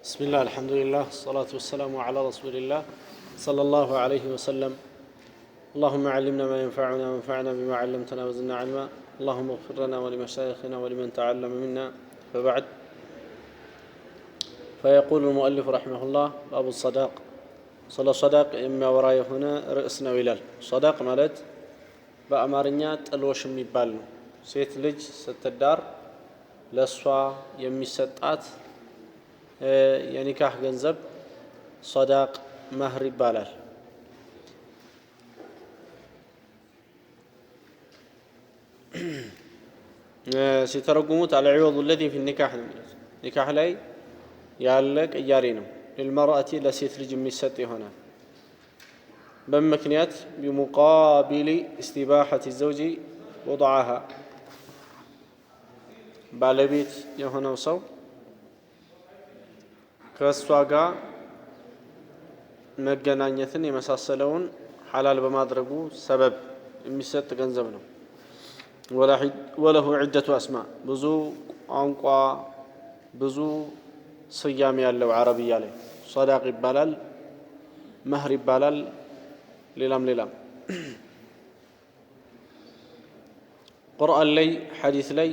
بسم الله الحمد لله الصلاة والسلام على رسول الله صلى الله عليه وسلم. اللهم علمنا ما ينفعنا وانفعنا بما علمتنا وزدنا علما. اللهم اغفر لنا ولمشايخنا ولمن تعلم منا. فبعد، فيقول المؤلف رحمه الله: باب الصداق. صلى صداق إما وراي هنا رأسنا ويلال. صداق مالت بأمارنيا تلوش ميبال سيت لج ستدار لسوا يميستات የኒካህ ገንዘብ صداق مهر ይባላል። ሲተረጉሙት العوض الذي في النكاح ኒካህ ላይ ያለ ቅያሬ ነው። للمرأة ለሴት ልጅ የሚሰጥ ይሆናል በምክንያት بمقابل استباحة الزوج وضعها ባለቤት የሆነው ሰው ከሷ ጋር መገናኘትን የመሳሰለውን ሐላል በማድረጉ ሰበብ የሚሰጥ ገንዘብ ነው። وله عدة أسماء ብዙ ቋንቋ ብዙ ስያሜ ያለው ዓረብያ ላይ صداق ይባላል፣ መህር ይባላል፣ ሌላም ቁርአን ላይ ሐዲስ ላይ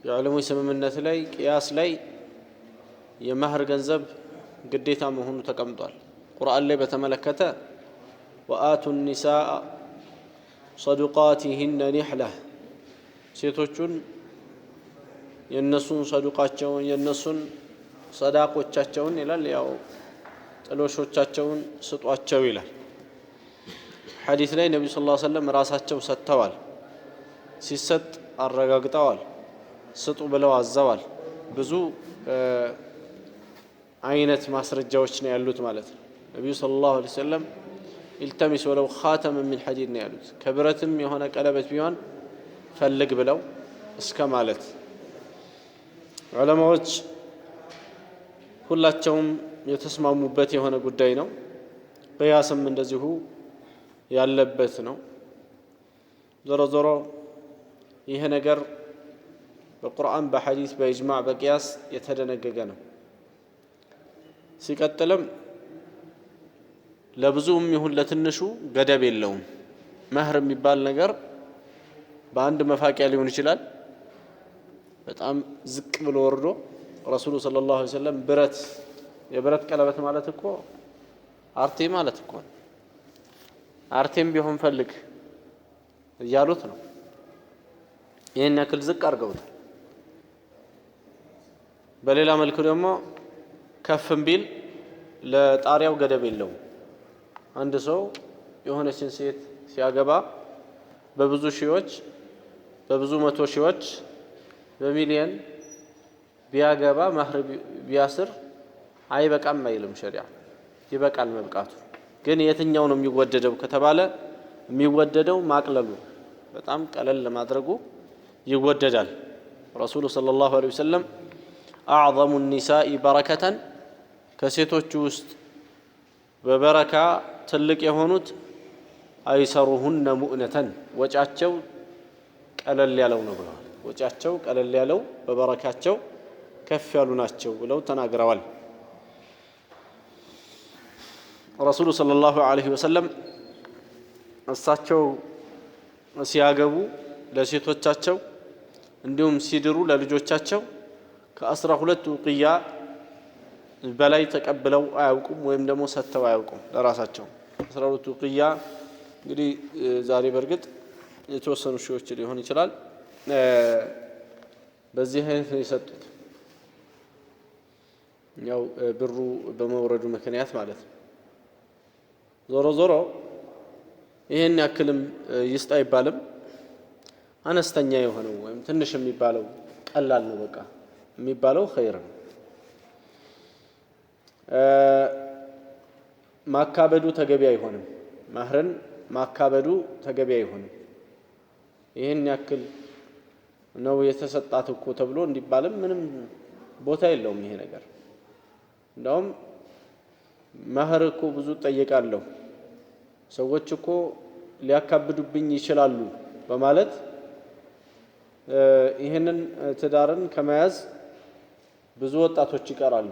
የዑለሞች ስምምነት ላይ ቅያስ ላይ የመህር ገንዘብ ግዴታ መሆኑ ተቀምጧል። ቁርአን ላይ በተመለከተ ወአቱ النساء صدقاتهن نحلة ሴቶቹን የነሱን ሰዱቃቸውን የነሱን ሰዳቆቻቸውን ይላል፣ ያው ጥሎሾቻቸውን ስጧቸው ይላል። ሐዲስ ላይ ነብዩ ሰለላሁ ዐለይሂ ወሰለም ራሳቸው ሰጥተዋል፣ ሲሰጥ አረጋግጠዋል፣ ስጡ ብለው አዘዋል። ብዙ አይነት ማስረጃዎች ነው ያሉት ማለት ነው። ነብዩ ሰለላሁ ዐለይሂ ወሰለም ኢልተሚስ ወለው ኻተም ሚን ሐዲድ ነው ያሉት፣ ከብረትም የሆነ ቀለበት ቢሆን ፈልግ ብለው እስከ ማለት ዑለማዎች ሁላቸውም የተስማሙበት የሆነ ጉዳይ ነው። ቅያስም እንደዚሁ ያለበት ነው። ዞሮ ይሄ ነገር በቁርአን በሐዲስ በኢጅማዕ በቅያስ የተደነገገ ነው። ሲቀጥልም ለብዙም ይሁን ለትንሹ ገደብ የለውም። መህር የሚባል ነገር በአንድ መፋቂያ ሊሆን ይችላል፣ በጣም ዝቅ ብሎ ወርዶ ረሱሉ ሰለላሁ ዐለይሂ ወሰለም የብረት ቀለበት ማለት እኮ አርቴ ማለት እኮ አርቴም ቢሆን ፈልግ እያሉት ነው። ይህን ያክል ዝቅ አድርገውታል። በሌላ መልኩ ደግሞ ከፍም ቢል ለጣሪያው ገደብ የለውም። አንድ ሰው የሆነችን ሴት ሲያገባ በብዙ ሺዎች በብዙ መቶ ሺዎች በሚሊየን ቢያገባ መህር ቢያስር አይበቃም አይልም ሸሪዓ። ይበቃል መብቃቱ። ግን የትኛው ነው የሚወደደው ከተባለ የሚወደደው ማቅለሉ በጣም ቀለል ለማድረጉ ይወደዳል። ረሱሉ ሰለላሁ ዐለይሂ ወሰለም أعظم النساء بركة ከሴቶች ውስጥ በበረካ ትልቅ የሆኑት አይሰሩሁነ ሙእነተን ወጫቸው ቀለል ያለው ነው ብለዋል። ወጫቸው ቀለል ያለው በበረካቸው ከፍ ያሉ ናቸው ብለው ተናግረዋል። ረሱሉ ሰለላሁ ዐለይሂ ወሰለም እሳቸው ሲያገቡ ለሴቶቻቸው እንዲሁም ሲድሩ ለልጆቻቸው ከ12 ውቅያ በላይ ተቀብለው አያውቁም፣ ወይም ደግሞ ሰጥተው አያውቁም ለራሳቸው። 12 ውቅያ እንግዲህ ዛሬ በርግጥ የተወሰኑ ሺዎች ሊሆን ይችላል። በዚህ አይነት ነው የሰጡት፣ ያው ብሩ በመውረዱ ምክንያት ማለት ነው። ዞሮ ይሄን ያክልም ይስጥ አይባልም። አነስተኛ የሆነው ወይም ትንሽ የሚባለው ቀላል ነው በቃ የሚባለው ኸይር ነው። ማካበዱ ተገቢ አይሆንም። መህርን ማካበዱ ተገቢ አይሆንም። ይህን ያክል ነው የተሰጣት እኮ ተብሎ እንዲባልም ምንም ቦታ የለውም ይሄ ነገር። እንደውም መህር እኮ ብዙ ጠይቃለሁ፣ ሰዎች እኮ ሊያካብዱብኝ ይችላሉ በማለት ይህንን ትዳርን ከመያዝ ብዙ ወጣቶች ይቀራሉ።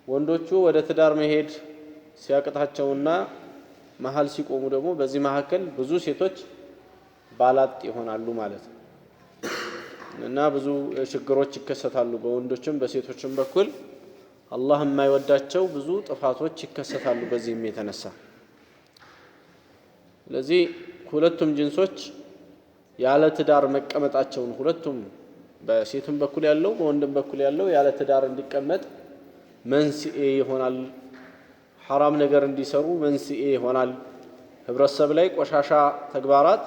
ወንዶቹ ወደ ትዳር መሄድ ሲያቅታቸውና መሃል ሲቆሙ ደግሞ በዚህ መካከል ብዙ ሴቶች ባላጥ ይሆናሉ ማለት ነው እና ብዙ ችግሮች ይከሰታሉ በወንዶችም በሴቶችም በኩል አላህ የማይወዳቸው ብዙ ጥፋቶች ይከሰታሉ በዚህም የተነሳ ስለዚህ ሁለቱም ጅንሶች ያለ ትዳር መቀመጣቸውን ሁለቱም በሴቱም በኩል ያለው በወንድም በኩል ያለው ያለ ትዳር እንዲቀመጥ መንስኤ ይሆናል ሐራም ነገር እንዲሰሩ መንስኤ ይሆናል ህብረተሰብ ላይ ቆሻሻ ተግባራት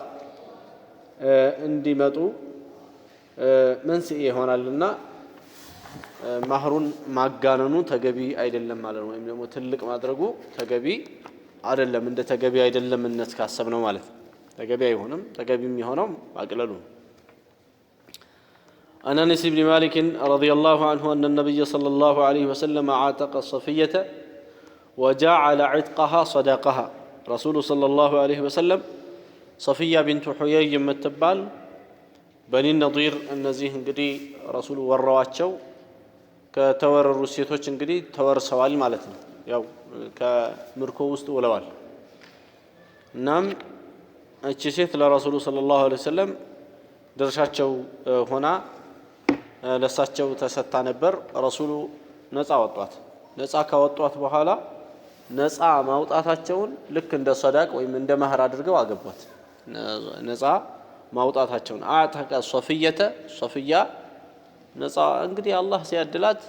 እንዲመጡ መንስኤ ይሆናልና ማህሩን ማጋነኑ ተገቢ አይደለም ማለት ነው ወይም ደግሞ ትልቅ ማድረጉ ተገቢ አይደለም እንደ ተገቢ አይደለምነት ካሰብነው ማለት ተገቢ አይሆንም ተገቢ የሚሆነው ማቅለሉ عن أنس بن مالك رضي الله عنه أن النبي صلى الله عليه وسلم عاتق صفية وجعل عتقها صداقها رسول صلى الله عليه وسلم صفية بنت حيي متبال بني النضير النزيه انقدي رسول ورواتشو كتورر السيتوش انقدي تور سوال مالتنا يو كمركو وسط ولوال نعم الشيث لرسول صلى الله عليه وسلم درشاتشو هنا ለሳቸው ተሰጣ ነበር ረሱሉ ነፃ ወጣት ነፃ ካወጣት በኋላ ነፃ ማውጣታቸውን ልክ እንደ ሰዳቅ ወይም እንደ መህር አድርገው አገቧት ነፃ ማውጣታቸውን አዕተቀ ሶፊያ ነፃ እንግዲህ አላህ ሲያድላት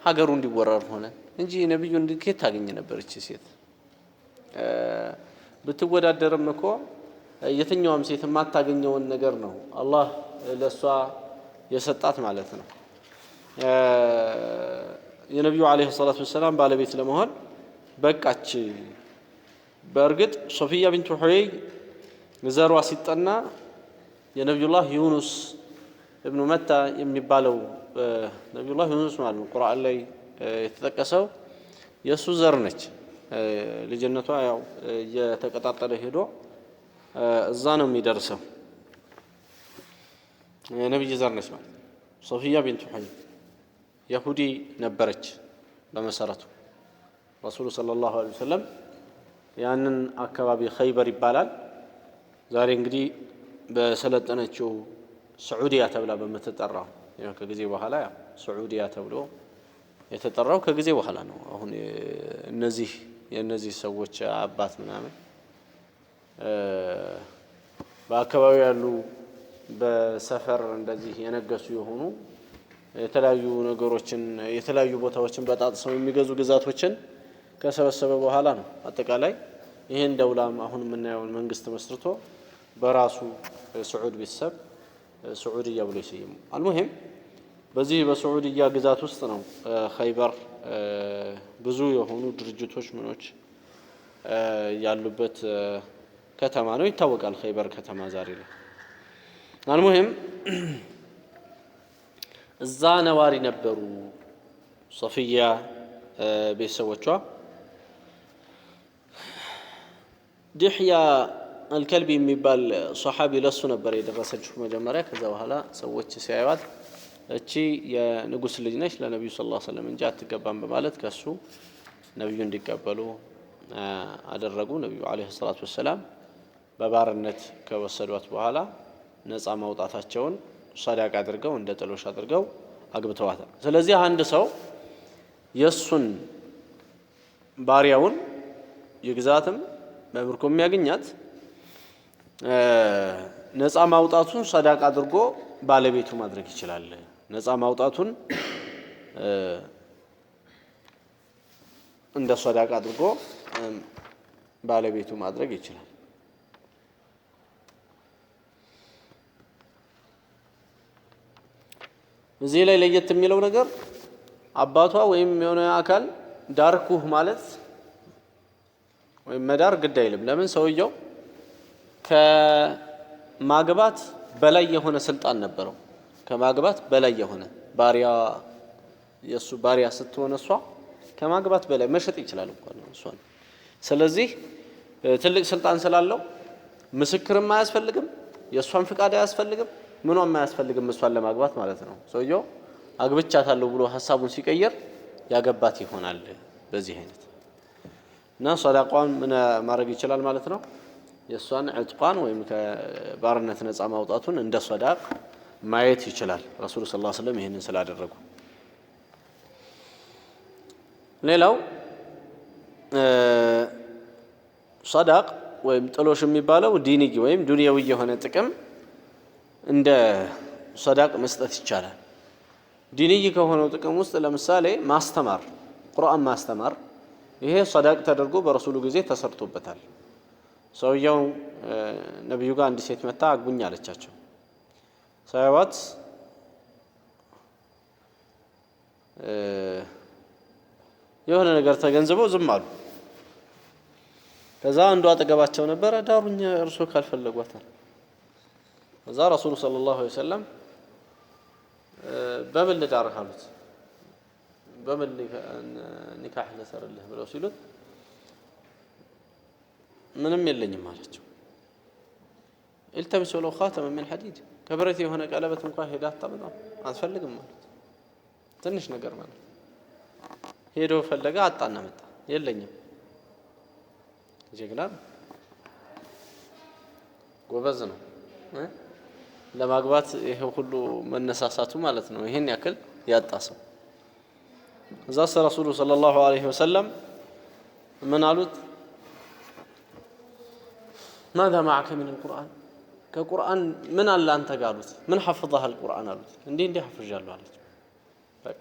ሀገሩ እንዲወረር ሆነ እንጂ ነብዩ እንድከት ታገኘ ነበር እቺ ሴት ብትወዳደርም እኮ የትኛውም ሴት ማታገኘውን ነገር ነው አላህ ለሷ የሰጣት ማለት ነው የነብዩ አለይሂ ሰላቱ ወሰለም ባለቤት ለመሆን በቃች በእርግጥ ሶፊያ ቢንቱ ሁይ ዘሯ ሲጠና የነብዩላህ ዩኑስ ኢብኑ መታ የሚባለው ነብዩላህ ዩኑስ ማለት ነው ቁርአን ላይ የተጠቀሰው የሱ ዘር ነች ልጅነቷ ያው የተቀጣጠለ ሄዶ እዛ ነው የሚደርሰው የነብዩ ዘር ነች ማለት ሶፊያ ቢንቱ ሁይ ይሁዲ ነበረች በመሰረቱ ረሱል ሰለላሁ ዐለይሂ ወሰለም ያንን አካባቢ ኸይበር ይባላል ዛሬ እንግዲህ በሰለጠነችው ሱዑዲያ ተብላ በመተጠራው ያው ከጊዜ በኋላ ያው ሱዑዲያ ተብሎ የተጠራው ከጊዜ በኋላ ነው አሁን የነዚህ ሰዎች አባት ምናምን በአካባቢው ያሉ በሰፈር እንደዚህ የነገሱ የሆኑ የተለያዩ ነገሮችን የተለያዩ ቦታዎችን በጣጥሰው የሚገዙ ግዛቶችን ከሰበሰበ በኋላ ነው አጠቃላይ ይሄን ደውላም አሁን የምናየው መንግስት መስርቶ በራሱ ሱዑድ ቢሰብ ሱዑዲያ ብሎ ይሰየሙ አልሙሂም በዚህ በሱዑዲያ ግዛት ውስጥ ነው ኸይበር ብዙ የሆኑ ድርጅቶች ምኖች ያሉበት ከተማ ነው ይታወቃል ኸይበር ከተማ ዛሬ ላይ المهم እዛ ነዋሪ ነበሩ ሶፊያ ቤተሰቦቿ ድህያ الكلب የሚባል ሷሐቢ ለሱ ነበር የደረሰችው መጀመሪያ ከዛ በኋላ ሰዎች ሲያዩት እቺ የንጉስ ልጅ ነች ለነብዩ ሰለላሁ ዐለይሂ ወሰለም እንጂ አትገባም በማለት ከሱ ነብዩ እንዲቀበሉ አደረጉ ነብዩ አለይሂ ሰላቱ ወሰለም በባርነት ከወሰዷት በኋላ ነፃ ማውጣታቸውን ሰዳቅ አድርገው እንደ ጥሎሽ አድርገው አግብተዋታል ስለዚህ አንድ ሰው የሱን ባሪያውን የግዛትም በምርኮ የሚያገኛት ነፃ ማውጣቱን ሰዳቅ አድርጎ ባለቤቱ ማድረግ ይችላል ነፃ ማውጣቱን እንደ ሰዳቅ አድርጎ ባለቤቱ ማድረግ ይችላል እዚህ ላይ ለየት የሚለው ነገር አባቷ ወይም የሆነ አካል ዳርኩህ ማለት ወይም መዳር ግድ አይልም ለምን ሰውየው ከማግባት በላይ የሆነ ስልጣን ነበረው ከማግባት በላይ የሆነ ባሪያ የሱ ባሪያ ስትሆን እሷ ከማግባት በላይ መሸጥ ይችላል እንኳን እሷን ስለዚህ ትልቅ ስልጣን ስላለው ምስክርም አያስፈልግም የሷን ፍቃድ አያስፈልግም ምንም አያስፈልግም እሷን ለማግባት ማለት ነው ሰውየው አግብቻታለሁ ብሎ ሐሳቡን ሲቀየር ያገባት ይሆናል በዚህ አይነት እና ሰዳቋን ምን ማድረግ ይችላል ማለት ነው የሷን ዕጥቋን ወይም ከባርነት ነፃ ማውጣቱን እንደ ሰዳቅ ማየት ይችላል ረሱል ሰለላሁ ዐለይሂ ወሰለም ይሄንን ስላደረጉ ሌላው ሰዳቅ ወይም ጥሎሽ የሚባለው ዲኒይ ወይም ዱንያዊ የሆነ ጥቅም እንደ ሰዳቅ መስጠት ይቻላል ዲኒይ ከሆነው ጥቅም ውስጥ ለምሳሌ ማስተማር ቁርአን ማስተማር ይሄ ሰዳቅ ተደርጎ በረሱሉ ጊዜ ተሰርቶበታል ሰውየው ነብዩ ጋር አንድ ሴት መጣ አግቡኝ አለቻቸው ሳይዋት የሆነ ነገር ተገንዝበው ዝም አሉ ከዛ አንዱ አጠገባቸው ነበር ዳሩኛ እርሶ ካልፈለጓታል ከዛ ረሱሉ ሰለላሁ ዐለይሂ ወሰለም በምን ልዳርህ አሉት በምን ኒካህ ልሰርልህ ብለው ሲሉት ምንም የለኝም አለችው التمسوا له خاتما من حديد ከብረት የሆነ ቀለበት እንኳን ሄዳ አታመጣም አትፈልግም ማለት ትንሽ ነገር ማለት ሄዶ ፈለገ አጣና መጣ የለኝም ጀግና ጎበዝ ነው ለማግባት ይሄ ሁሉ መነሳሳቱ ማለት ነው ይሄን ያክል ያጣሰው እዛ ረሱሉ ሰለላሁ ዐለይሂ ወሰለም ምን አሉት ماذا معك من القرآن كقرآن من الله أنت قالوت من حفظها القرآن قالوت عندي حفظ جالو عليك بك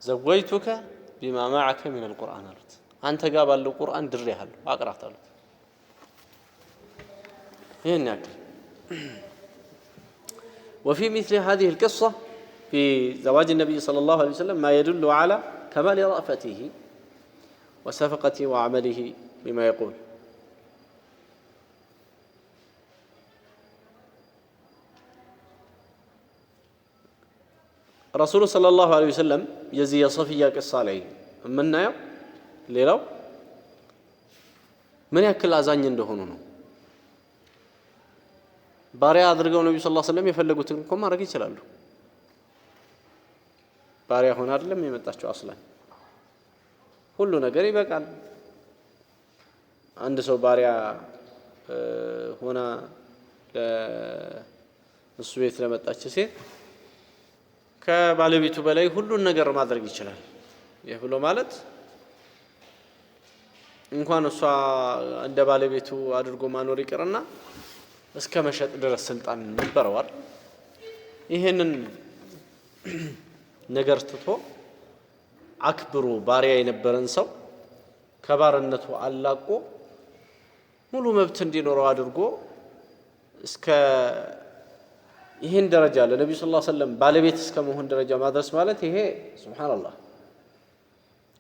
زويتك بما معك من القرآن قالوت أنت قابل القرآن دريها له أقرأت له هناك وفي مثل هذه القصة في زواج النبي صلى الله عليه وسلم ما يدل على كمال رأفته وسفقته وعمله بما يقول رسول صلى الله عليه وسلم يزي صفية قصة عليه منا يوم ليلو من يأكل أزاني እንደሆኑ ባሪያ አድርገው ነብዩ ሰለላሁ ዐለይሂ ወሰለም የፈለጉትን እንኳን ማድረግ ይችላሉ ባሪያ ሆነ አይደለም የመጣቸው አስላን ሁሉ ነገር ይበቃል አንድ ሰው ባሪያ ሆና ለእሱ ቤት ለመጣች ሴት ከባለቤቱ በላይ ሁሉን ነገር ማድረግ ይችላል ይህ ብሎ ማለት እንኳን እሷ እንደ ባለቤቱ አድርጎ ማኖር ይቀርና እስከ መሸጥ ድረስ ስልጣን ነበረው አይደል ይሄንን ነገር ትቶ አክብሩ ባሪያ የነበረን ሰው ከባርነቱ አላቆ ሙሉ መብት እንዲኖረው አድርጎ እስከ ይሄን ደረጃ ለነብዩ ሰለላሁ ዐለይሂ ወሰለም ባለቤት እስከ መሆን ደረጃ ማድረስ ማለት ይሄ ሱብሃንአላህ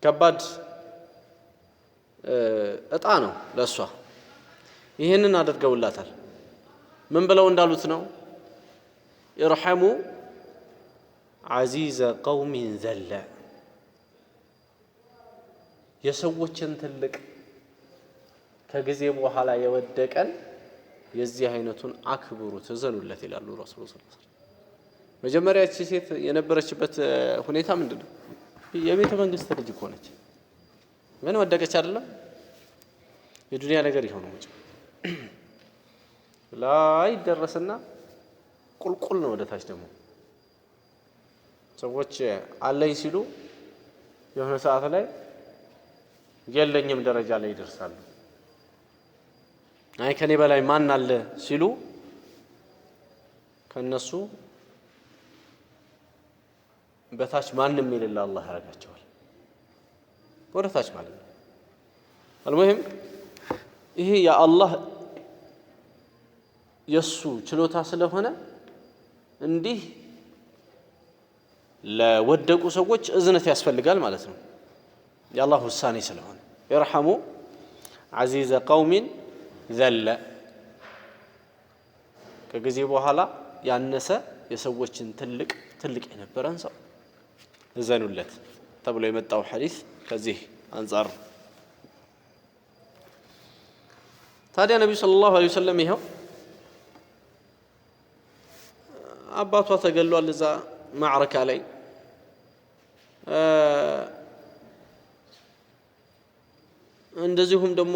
ከባድ እጣ ነው ለሷ ይሄንን አድርገውላታል ምን ብለው እንዳሉት ነው ይርሐሙ عزيز قوم ذل የሰዎችን ትልቅ ከጊዜ በኋላ የወደቀን የዚህ አይነቱን አክብሩ ተዘኑለት ይላሉ ረሱሉ ሰለላሁ ዐለይሂ ወሰለም መጀመሪያ እቺ ሴት የነበረችበት ሁኔታ ምንድነው የቤተ መንግስት ልጅ ሆነች ምን ወደቀች አይደለም የዱንያ ነገር ይሆነው ላይ ደረሰና ቁልቁል ነው ወደታች ደግሞ ሰዎች አለኝ ሲሉ የሆነ ሰዓት ላይ የለኝም ደረጃ ላይ ይደርሳሉ አይ ከኔ በላይ ማን አለ ሲሉ ከነሱ በታች ማንንም የሌለ አላህ ያረጋቸዋል ወደታች ማለት ነው المهم ይሄ የአላህ የሱ ችሎታ ስለሆነ እንዲህ ለወደቁ ሰዎች እዝነት ያስፈልጋል ማለት ነው የአላህ ውሳኔ ስለሆነ ይርሐሙ عزيز قوم ذل ከጊዜ በኋላ ያነሰ የሰዎችን ትልቅ የነበረን ሰው እዘኑለት ተብሎ የመጣው ሐዲስ ከዚህ አንፃር ታዲያ ነብዩ ሰለላሁ ዐለይሂ ወሰለም ይሄው አባቷ ተገሏል እዛ ማዕረካ ላይ እንደዚሁም ደግሞ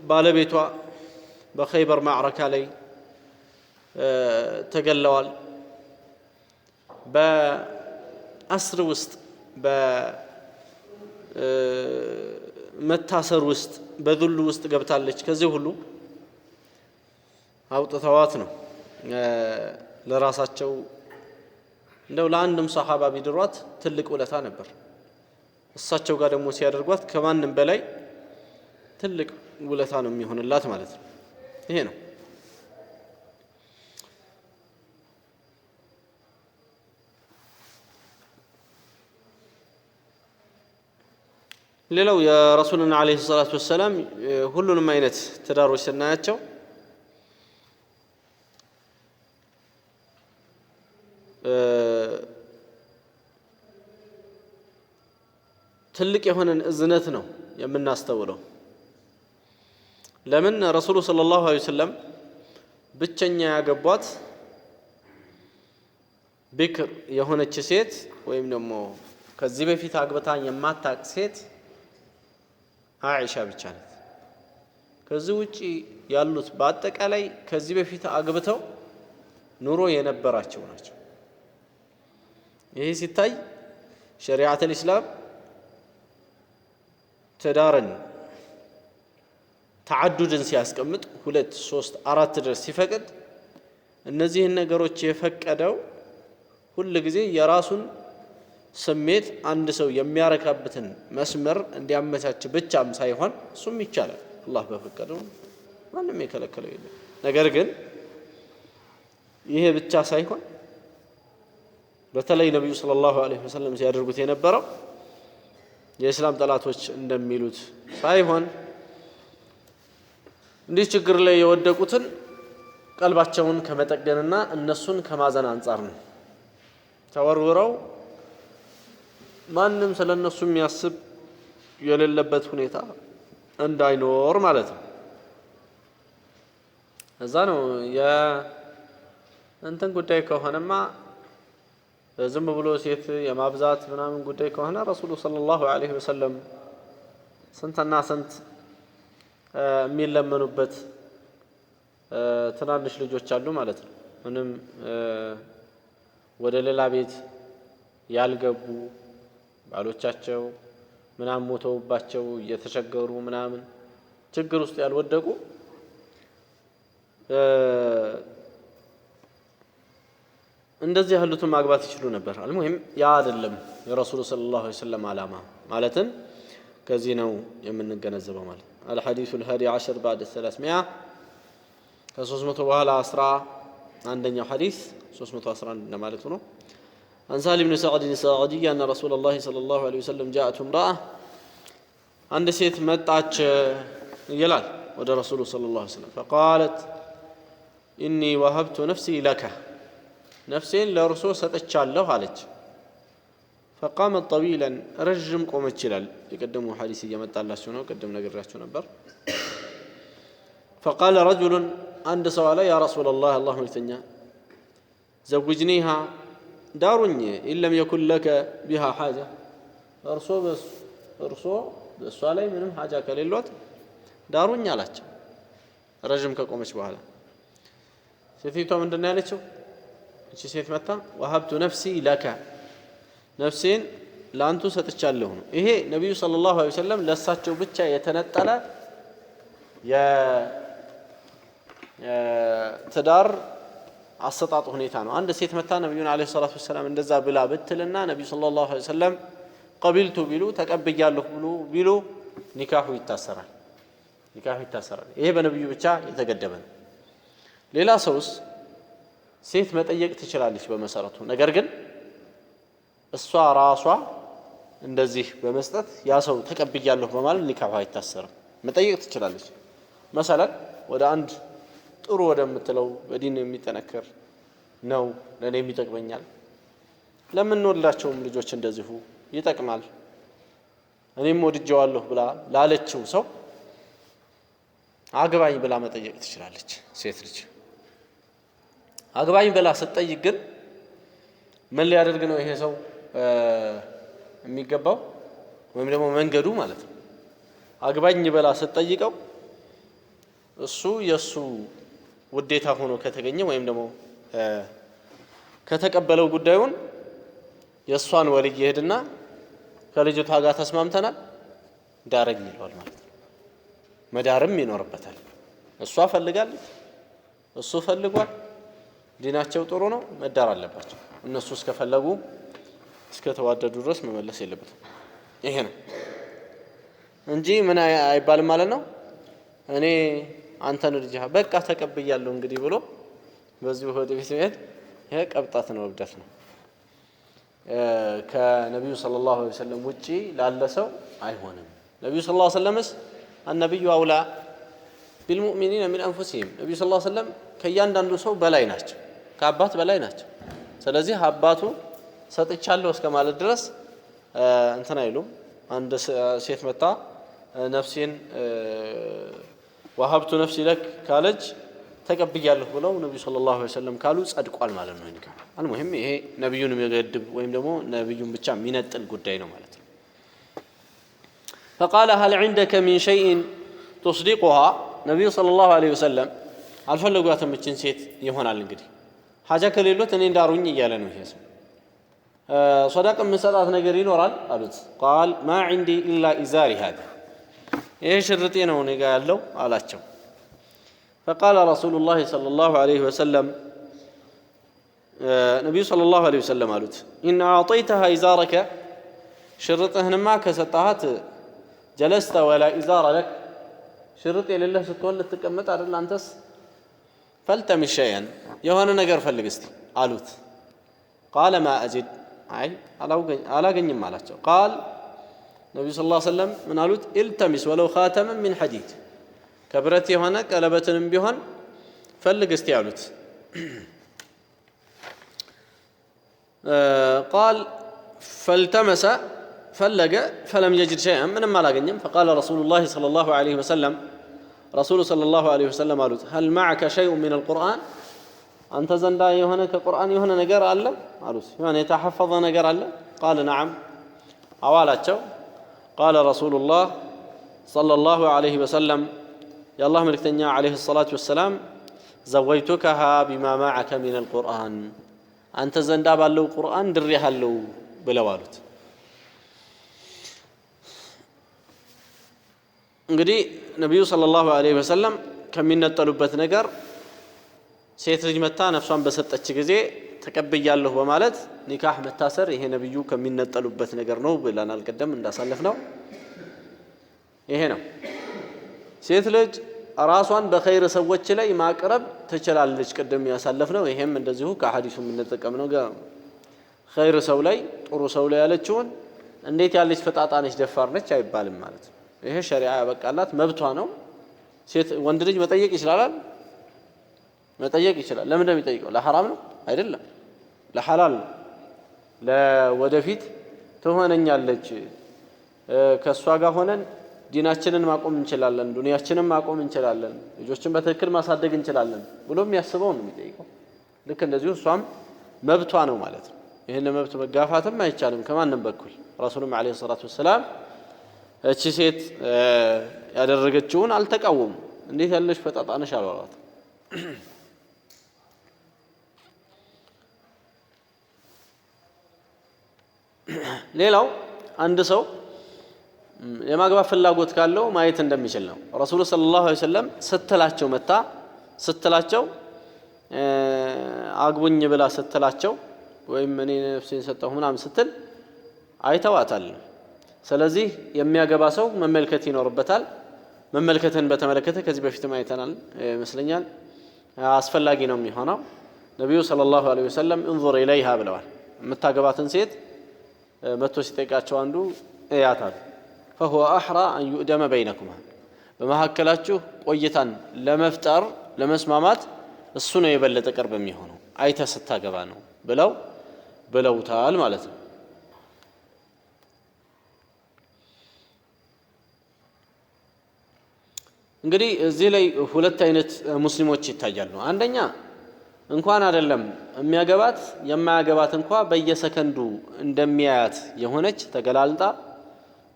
ባለቤቷ በኸይበር ማዕረካ ላይ ተገለዋል። በአስር ውስጥ በመታሰር ውስጥ በذل ውስጥ ገብታለች። ከዚህ ሁሉ አውጥተዋት ነው ለራሳቸው እንደው ለአንድም ሰሃባ ቢድሯት ትልቅ ውለታ ነበር። እሳቸው ጋር ደግሞ ሲያደርጓት ከማንም በላይ ትልቅ ውለታ ነው የሚሆንላት ማለት ነው። ይሄ ነው ሌላው የረሱልና አለይሂ ሰላቱ ወሰላም ሁሉንም አይነት ትዳሮች ስናያቸው ትልቅ የሆነን እዝነት ነው የምናስተውለው። ለምን ረሱሉ ሰለላሁ ዐለይሂ ወሰለም ብቸኛ ያገቧት ቢክር የሆነች ሴት ወይም ደግሞ ከዚህ በፊት አግብታ የማታውቅ ሴት አይሻ ብቻ ናት። ከዚህ ውጪ ያሉት በአጠቃላይ ከዚህ በፊት አግብተው ኑሮ የነበራቸው ናቸው። ይሄ ሲታይ ሸሪዓተል ኢስላም ትዳርን ተዓዱድን ሲያስቀምጥ 2 3 4 ድረስ ሲፈቅድ እነዚህን ነገሮች የፈቀደው ሁሉ ጊዜ የራሱን ስሜት አንድ ሰው የሚያረካበትን መስመር እንዲያመቻች ብቻም ሳይሆን እሱም ይቻላል አላህ በፈቀደው ማንም የከለከለው የለም። ነገር ግን ይሄ ብቻ ሳይሆን በተለይ ነብዩ ሰለላሁ ዐለይሂ ወሰለም ሲያደርጉት የነበረው የእስላም ጠላቶች እንደሚሉት ሳይሆን እንዲህ ችግር ላይ የወደቁትን ቀልባቸውን ከመጠገንና እነሱን ከማዘን አንጻር ነው። ተወርውረው ማንም ስለነሱ የሚያስብ የሌለበት ሁኔታ እንዳይኖር ማለት ነው። እዛ ነው የእንትን ጉዳይ ከሆነማ ዝም ብሎ ሴት የማብዛት ምናምን ጉዳይ ከሆነ ረሱሉ ሰለላሁ ዐለይሂ ወሰለም ስንትና ስንት የሚለመኑበት ትናንሽ ልጆች አሉ ማለት ነው። ምንም ወደ ሌላ ቤት ያልገቡ ባሎቻቸው ምናምን ሞተውባቸው እየተቸገሩ ምናምን ችግር ውስጥ ያልወደቁ እንደዚህ ያሉትን ማግባት ይችሉ ነበር። አልሙሂም ያ አይደለም የረሱሉ ሰለላሁ ዐለይሂ ወሰለም ዓላማ ማለትን ከዚህ ነው የምንገነዘበው ማለት ነው። الحديث الهادي عشر بعد 300 ከ300 በኋላ 11ኛው ሐዲስ 311 ማለት ነው። عن سهل بن سعد الساعدي أن رسول الله صلى الله عليه وسلم جاءته امرأة عند ሴት መጣች ይላል ወደ ረሱሉ ሰለላሁ ዐለይሂ ወሰለም فقالت إني وهبت نفسي لك ነፍሴን ለእርሶ ሰጥቻለሁ አለች። فقامت طويلا ረጅም ቆመች ይላል። የቀደሙ ሐዲስ እየመጣላችሁ ነው፣ ቀደም ነግራችሁ ነበር። فقال رجل አንድ ሰው አለ ያ ረሱላህ አላህ መልእክተኛ زوجنيها ዳሩኝ إن لم يكن لك بها حاجة እርሶ በእሷ ላይ ምንም ሐጃ ከሌሎት ዳሩኝ አላቸው። ረጅም ከቆመች በኋላ ሴቲቷ ምንድን ነው ያለችው? እቺ ሴት መጣ وهبت نفسي لك ነፍሴን ላንቱ ሰጥቻለሁ ነው። ይሄ ነብዩ ሰለላሁ ዐለይሂ ወሰለም ለሳቸው ብቻ የተነጠለ የትዳር አሰጣጥ ሁኔታ ነው። አንድ ሴት መጣ ነብዩን ዐለይሂ ሰላቱ ወሰለም እንደዛ ብላ ብትልና ነብዩ ሰለላሁ ዐለይሂ ወሰለም ቀቢልቱ ቢሉ ተቀብያለሁ ቢሉ ኒካሁ ይታሰራል። ይሄ በነብዩ ብቻ የተገደበ ነው። ሌላ ሰውስ ሴት መጠየቅ ትችላለች በመሰረቱ። ነገር ግን እሷ ራሷ እንደዚህ በመስጠት ያ ሰው ተቀብያለሁ በማለት ኒካሁ አይታሰርም። መጠየቅ ትችላለች። መሰለን ወደ አንድ ጥሩ ወደምትለው በዲን የሚጠነከር ነው ለኔም ይጠቅመኛል ለምንወልዳቸውም ልጆች እንደዚሁ ይጠቅማል እኔም ወድጄዋለሁ ብላ ላለችው ሰው አግባኝ ብላ መጠየቅ ትችላለች። ሴት ልጅ አግባኝ ብላ ስትጠይቅ ግን ምን ሊያደርግ ነው ይሄ ሰው? የሚገባው ወይም ደግሞ መንገዱ ማለት ነው። አግባኝ በላ ስትጠይቀው እሱ የሱ ውዴታ ሆኖ ከተገኘ ወይም ደግሞ ከተቀበለው ጉዳዩን የሷን ወልይ ይሄድና ከልጅቷ ጋር ተስማምተናል ዳረኝ ይለዋል ማለት ነው። መዳርም ይኖርበታል። እሷ ፈልጋለች፣ እሱ ፈልጓል፣ ዲናቸው ጥሩ ነው፣ መዳር አለባቸው። እነሱ እስከፈለጉ እስከተዋደዱ ድረስ መመለስ የለበትም። ይሄ ነው እንጂ ምን አይባልም ማለት ነው። እኔ አንተን ልጅህ በቃ ተቀብያለሁ እንግዲህ ብሎ በዚህ ወደ ቤት መሄድ ይሄ ቀብጣት ነው፣ እብደት ነው። ከነብዩ ሰለላሁ ዐለይሂ ወሰለም ውጪ ላለ ሰው አይሆንም። ነብዩ ሰለላሁ ዐለይሂ ወሰለምስ النبي أولى بالمؤمنين من أنفسهم ነብዩ ሰለላሁ ዐለይሂ ወሰለም ከእያንዳንዱ ሰው በላይ ናቸው፣ ከአባት በላይ ናቸው። ስለዚህ አባቱ ሰጥቻለሁ እስከ ማለት ድረስ እንትን አይሉም። አንድ ሴት መጣ ነፍሴን ወሀብቱ ነፍሲ ለክ ካለች ተቀብያለሁ ብለው ነብዩ ሰለላሁ ዐለይሂ ወሰለም ካሉ ጸድቋል ማለት ነው። እንግዲህ አልሙሂም ይሄ ነብዩን የሚገድብ ወይም ደግሞ ነብዩን ብቻ የሚነጥል ጉዳይ ነው ማለት ነው። فقال هل عندك من شيء تصدقها ነብዩ ሰለላሁ ዐለይሂ ወሰለም አልፈለጓትም እችን ሴት ይሆናል እንግዲህ ሐጃ ከሌሎት እኔ እንዳሩኝ እያለ ነው። ይሄ ሰው صدق መስጣት ነገር ይኖራል አሉት። قال ما عندي الا ازاري هذا ይሄ ሽርጤ ነው እኔ ጋር ያለው አላቸው። فقال رسول الله صلى الله عليه وسلم نبي صلى الله عليه وسلم قالت إن أعطيتها إزارك شرطهنما كسطهات جلست ولا إزار لك شرط لله ستولد تقمط አይደል አንተስ فالتمس شيئا የሆነ ነገር ፈልግ እስቲ አሉት። قال ما أجد አይ አላገኝም አላቸው። قال ነብዩ ሰለላሁ ዐለይሂ ወሰለም ምን አሉት? التمس ولو خاتما من حديد ከብረት የሆነ ቀለበትንም ቢሆን ፈልግ እስቲ አሉት። قال فالتمس فلق فلم يجد شيئا ምንም አላገኘም። فقال رسول الله صلى الله عليه وسلم رسول صلى الله عليه وسلم قالوا هل معك شيء من القرآن أنت زندا يهنا كقرآن يهنا نجار الله قالوا يعني يتحفظ نجار الله قال نعم أوالاتشو قال رسول الله صلى الله عليه وسلم يا الله ملكتنيا عليه الصلاة والسلام زويتكها بما معك من القرآن أنت زندا بالله قرآن دريها له بلوالد. እንግዲህ ነብዩ ሰለላሁ ዐለይሂ ወሰለም ከሚነጠሉበት ነገር ሴት ልጅ መታ ነፍሷን በሰጠች ጊዜ ተቀበያለሁ በማለት ኒካህ መታሰር ይሄ ነብዩ ከሚነጠሉበት ነገር ነው ብለናል። ቀደም እንዳሳለፍነው ይሄ ነው። ሴት ልጅ ራሷን በኸይር ሰዎች ላይ ማቅረብ ትችላለች። ቀደም ያሳለፍነው ይሄም እንደዚሁ ከሐዲሱ የምንጠቀመው ጋር ኸይር ሰው ላይ ጥሩ ሰው ላይ ያለችውን እንዴት ያለች ፈጣጣ ነች ደፋር ነች አይባልም ማለት ነው። ይሄ ሸሪዓ ያበቃላት መብቷ ነው። ሴት ወንድ ልጅ መጠየቅ ይችላል፣ መጠየቅ ይችላል። ለምን እንደሚጠይቀው ለሐራም ነው አይደለም፣ ለሐላል ነው። ለወደፊት ትሆነኛለች ከሷ ጋር ሆነን ዲናችንን ማቆም እንችላለን፣ ዱንያችንን ማቆም እንችላለን፣ ልጆችን በትክክል ማሳደግ እንችላለን ብሎ የሚያስበው ነው የሚጠይቀው። ልክ እንደዚሁ እሷም መብቷ ነው ማለት ነው። ይሄን መብት መጋፋትም አይቻልም ከማንም በኩል። ረሱሉም ዐለይሂ ሰላቱ ወሰላም እቺ ሴት ያደረገችውን አልተቃወሙ። እንዴት ያለሽ ፈጣጣ ነሽ አሏት። ሌላው አንድ ሰው የማግባት ፍላጎት ካለው ማየት እንደሚችል ነው። ረሱሉ ሰለላሁ ዐለይሂ ወሰለም ስትላቸው መታ ስትላቸው አግቡኝ ብላ ስትላቸው ወይም እኔ ነፍሴን ሰጠሁ ምናምን ስትል አይተዋታል። ስለዚህ የሚያገባ ሰው መመልከት ይኖርበታል። መመልከትን በተመለከተ ከዚህ በፊትም አይተናል ይመስለኛል። አስፈላጊ ነው የሚሆነው። ነብዩ ሰለላሁ ዐለይሂ ወሰለም انظر اليها ብለዋል። የምታገባትን ሴት መጥቶ ሲጠይቃቸው አንዱ እያታል فهو احرى ان يؤدم بينكما በመሐከላችሁ ቆይታን ለመፍጠር ለመስማማት እሱ ነው የበለጠ ቅርብ የሚሆነው አይተ ስታገባ ነው ብለውታል ማለት ነው። እንግዲህ እዚህ ላይ ሁለት አይነት ሙስሊሞች ይታያሉ። አንደኛ እንኳን አይደለም የሚያገባት የማያገባት እንኳን በየሰከንዱ እንደሚያያት የሆነች ተገላልጣ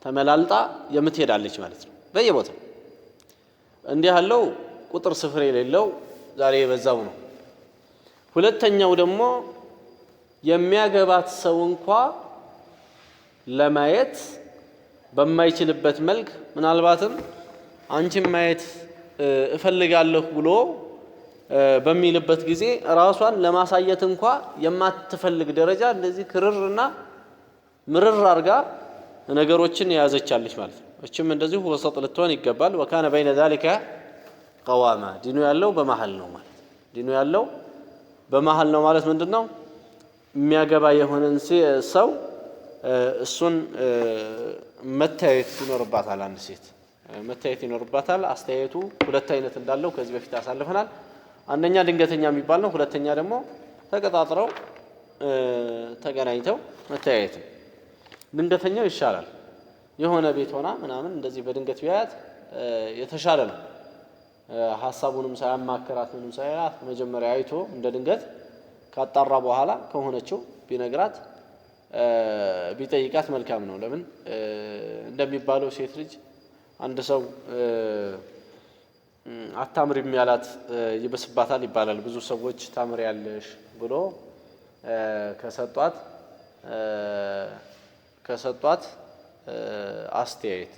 ተመላልጣ የምትሄዳለች ማለት ነው በየቦታው። እንዲህ ያለው ቁጥር ስፍር የሌለው ዛሬ የበዛው ነው። ሁለተኛው ደግሞ የሚያገባት ሰው እንኳን ለማየት በማይችልበት መልክ ምናልባትም አንቺን ማየት እፈልጋለሁ ብሎ በሚልበት ጊዜ ራሷን ለማሳየት እንኳን የማትፈልግ ደረጃ እንደዚህ ክርርና ምርር አርጋ ነገሮችን ያዘቻለች ማለት ነው። እችም እንደዚህ ወሰጥ ልትሆን ይገባል። ወካነ በይነ ذلك ቀዋማ ዲኑ ያለው በመሃል ነው ማለት ዲኑ ያለው በመሃል ነው ማለት ምንድነው? የሚያገባ የሆነን ሰው እሱን መታየት ይኖርባታል። አንድ ሴት መታየት ይኖርባታል። አስተያየቱ ሁለት አይነት እንዳለው ከዚህ በፊት አሳልፈናል። አንደኛ ድንገተኛ የሚባል ነው። ሁለተኛ ደግሞ ተቀጣጥረው ተገናኝተው መታየት። ድንገተኛው ይሻላል። የሆነ ቤት ሆና ምናምን እንደዚህ በድንገት ቢያያት የተሻለ ነው። ሐሳቡንም ሳያማከራት ምንም ሳይላት መጀመሪያ አይቶ እንደ ድንገት ካጣራ በኋላ ከሆነችው ቢነግራት ቢጠይቃት መልካም ነው። ለምን እንደሚባለው ሴት ልጅ አንድ ሰው አታምሪም ያላት ይበስባታል ይባላል። ብዙ ሰዎች ታምሪያለሽ ብሎ ከሰጧት አስተያየት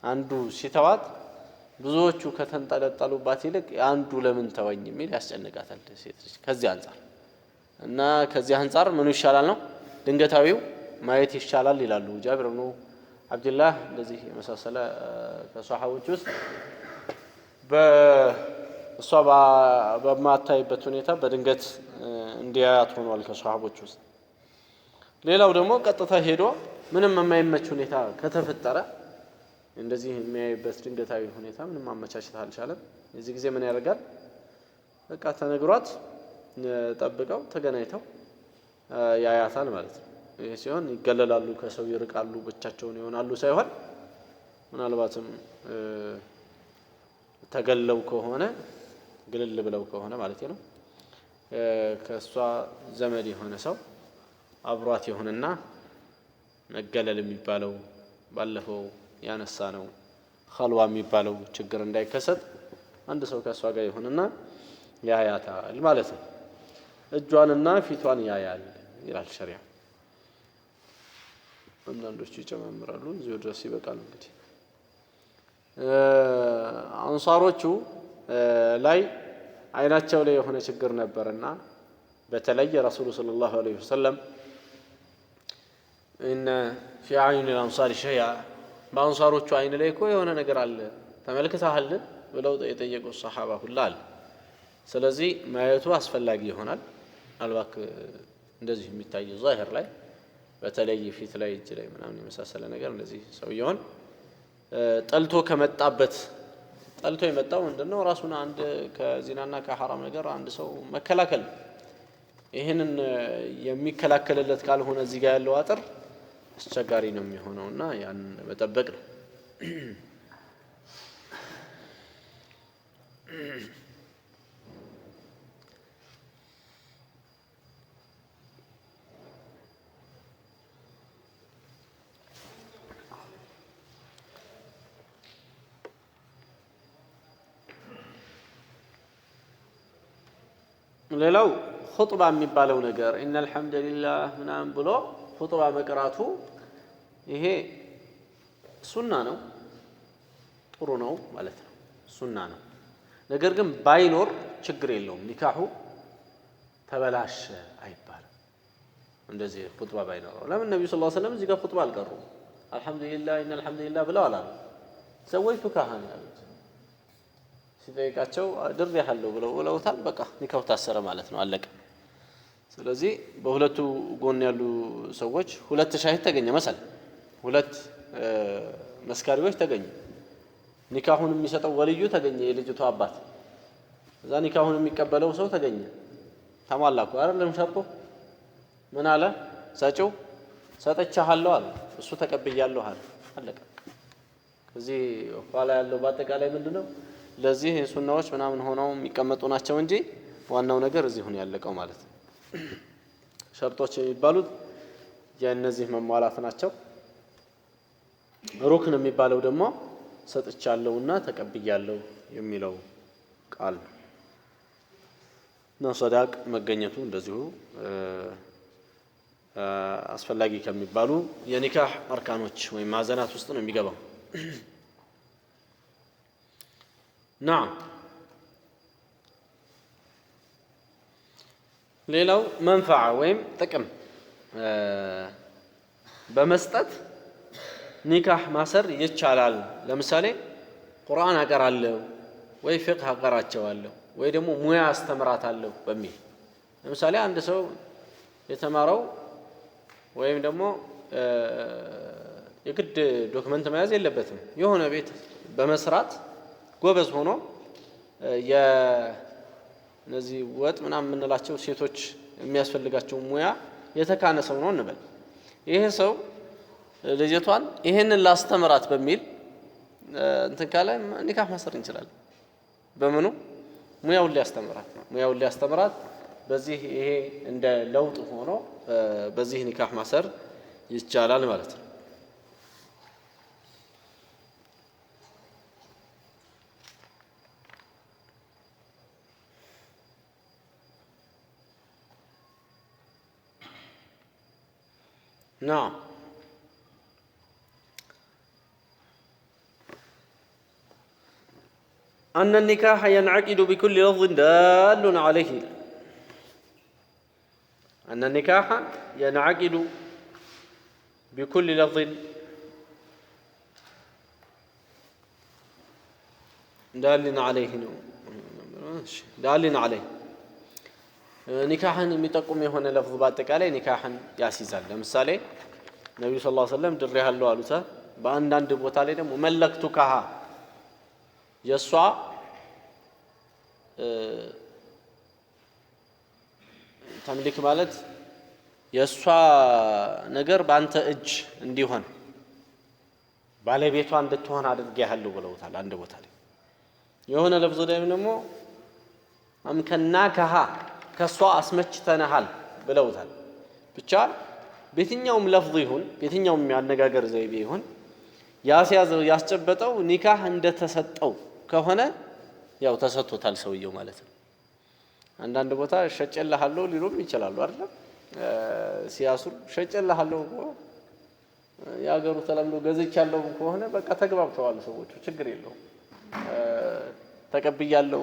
አንዱ ሲተዋት ብዙዎቹ ከተንጠለጠሉባት ይልቅ አንዱ ለምን ተወኝ የሚል ያስጨንቃታል ሴት ልጅ ከዚህ አንፃር እና ከዚህ አንፃር ምኑ ይሻላል ነው ድንገታዊው ማየት ይሻላል ይላሉ። ጃብር ኢብኑ አብዱላህ እንደዚህ የመሳሰለ ከሷሐቦች ውስጥ በሷ በማታይበት ሁኔታ በድንገት እንዲያያት ሆኗል ከሷሐቦች ውስጥ። ሌላው ደግሞ ቀጥታ ሄዶ ምንም የማይመች ሁኔታ ከተፈጠረ እንደዚህ የሚያይበት ድንገታዊ ሁኔታ ምንም ማመቻቸት አልቻለም። እዚህ ጊዜ ምን ያደርጋል? በቃ ተነግሯት ጠብቀው ተገናኝተው ያያታል ማለት ነው። ይሄ ሲሆን ይገለላሉ፣ ከሰው ይርቃሉ፣ ብቻቸውን ይሆናሉ ሳይሆን ምናልባትም ተገለው ከሆነ ግልል ብለው ከሆነ ማለት ነው ከሷ ዘመድ የሆነ ሰው አብሯት የሆነና መገለል የሚባለው ባለፈው ያነሳ ነው ኸልዋ የሚባለው ችግር እንዳይከሰት አንድ ሰው ከሷ ጋር ይሆንና ያያታል ማለት ነው። እጇንና ፊቷን ያያል ይላል ሸሪዓ። አንዳንዶቹ ይጨማምራሉ። እዚሁ ድረስ ይበቃል። እንግዲህ አንሳሮቹ ላይ አይናቸው ላይ የሆነ ችግር ነበርና በተለይ ረሱሉ ሰለላሁ ዐለይሂ ወሰለም እነ ፊ አዩን الانصار شيئا በአንሳሮቹ አይን ላይ እኮ የሆነ ነገር አለ ተመልክተሃል ብለው የጠየቁ ሱሐባ ሁሉ አለ። ስለዚህ ማየቱ አስፈላጊ ይሆናል። አልባክ እንደዚህ የሚታየው ዛሂር ላይ በተለይ ፊት ላይ እጅ ላይ ምናምን የመሳሰለ ነገር እንደዚህ ሰውየውን ጠልቶ ከመጣበት ጠልቶ የመጣው ምንድነው? ራሱን አንድ ከዚናና ከሐራም ነገር አንድ ሰው መከላከል። ይሄንን የሚከላከልለት ካልሆነ እዚህ ጋር ያለው አጥር አስቸጋሪ ነው የሚሆነውና ያን መጠበቅ ነው። ሌላው ኹጥባ የሚባለው ነገር ኢነል ሐምደሊላህ ምናምን ብሎ ኹጥባ መቅራቱ ይሄ ሱና ነው፣ ጥሩ ነው ማለት ነው። ሱና ነው። ነገር ግን ባይኖር ችግር የለውም። ኒካሑ ተበላሸ አይባልም እንደዚህ ኹጥባ ባይኖረው። ለምን ነብዩ ሰለላሁ ዐለይሂ ወሰለም እዚህ ጋር ኹጥባ አልቀሩም? አልሐምዱሊላህ ኢነል ሐምደሊላህ ብለው አላሉ። ሰወይቱ ካህን ያሉት ሲጠይቃቸው ድር ያለው ብለውታል። በቃ ኒካው ታሰረ ማለት ነው፣ አለቀ። ስለዚህ በሁለቱ ጎን ያሉ ሰዎች ሁለት ሻሂድ ተገኘ መሰል ሁለት መስካሪዎች ተገኙ። ኒካሁን የሚሰጠው ወልዩ ተገኘ፣ የልጅቷ አባት። እዛ ኒካሁን የሚቀበለው ሰው ተገኘ። ተሟላኩ አይደለም? ሸርጡ ምን አለ? ሰጪው ሰጥቻለሁ አለ፣ እሱ ተቀብያለሁ አለ፣ አለቀ። ከዚህ ኋላ ያለው በአጠቃላይ ምንድነው? ለዚህ ሱናዎች ምናምን ሆነው የሚቀመጡ ናቸው እንጂ ዋናው ነገር እዚሁ ነው ያለቀው ማለት ነው። ሸርጦች የሚባሉት የእነዚህ መሟላት ናቸው። ሩክን የሚባለው ደግሞ ሰጥቻለሁና ተቀብያለሁ የሚለው ቃል ነው። እና ሰዳቅ መገኘቱ እንደዚሁ አስፈላጊ ከሚባሉ የኒካህ አርካኖች ወይም ማዕዘናት ውስጥ ነው የሚገባው። ናም ሌላው መንፈዓ ወይም ጥቅም በመስጠት ኒካህ ማሰር ይቻላል። ለምሳሌ ቁርአን አቀራለሁ ወይ ፊቅህ አቀራቸዋለሁ ወይ ደግሞ ሙያ አስተምራታለሁ በሚል ለምሳሌ አንድ ሰው የተማረው ወይም ደግሞ የግድ ዶክመንት መያዝ የለበትም። የሆነ ቤት በመስራት ጎበዝ ሆኖ የነዚህ ወጥ ምናምን የምንላቸው ሴቶች የሚያስፈልጋቸው ሙያ የተካነ ሰው ነው እንበል። ይሄ ሰው ልጅቷን ይሄንን ላስተምራት በሚል እንትን ካለ ኒካህ ማሰር እንችላለን። በምኑ ሙያውን ሊያስተምራት በዚህ ይሄ እንደ ለውጥ ሆኖ በዚህ ኒካህ ማሰር ይቻላል ማለት ነው። نعم أن النكاح ينعقد بكل لفظ دال عليه أن النكاح ينعقد بكل لفظ دال عليه ኒካህን የሚጠቁም የሆነ ለፍዝ በአጠቃላይ ኒካህን ያስይዛል። ለምሳሌ ነብዩ ሰለላሁ ዐለይሂ ወሰለም ድሬሃለሁ አሉታ። በአንዳንድ ቦታ ላይ ደግሞ መለክቱካሃ የሷ ተምሊክ ማለት የሷ ነገር ባንተ እጅ እንዲሆን ባለቤቷ እንድትሆን አድርጌሃለሁ ብለውታል። አንድ ቦታ ላይ የሆነ ለፍዝ ላይ ደግሞ አምከናካሃ ከሷ አስመችተናል ብለውታል። ብቻ በየትኛውም ለፍዝ ይሁን በየትኛውም ያነጋገር ዘይቤ ይሁን ያስያዘው ያስጨበጠው ኒካህ እንደተሰጠው ከሆነ ያው ተሰጥቶታል ሰውየው ማለት ነው። አንዳንድ ቦታ ሸጨልሃለሁ ሊሉም ይችላሉ አይደል? ሲያስሩ ሸጨልሃለሁ ያገሩ ተለምዶ ገዝቻለሁ ከሆነ በቃ ተግባብተዋል ሰዎቹ፣ ችግር የለውም። ተቀብያለሁ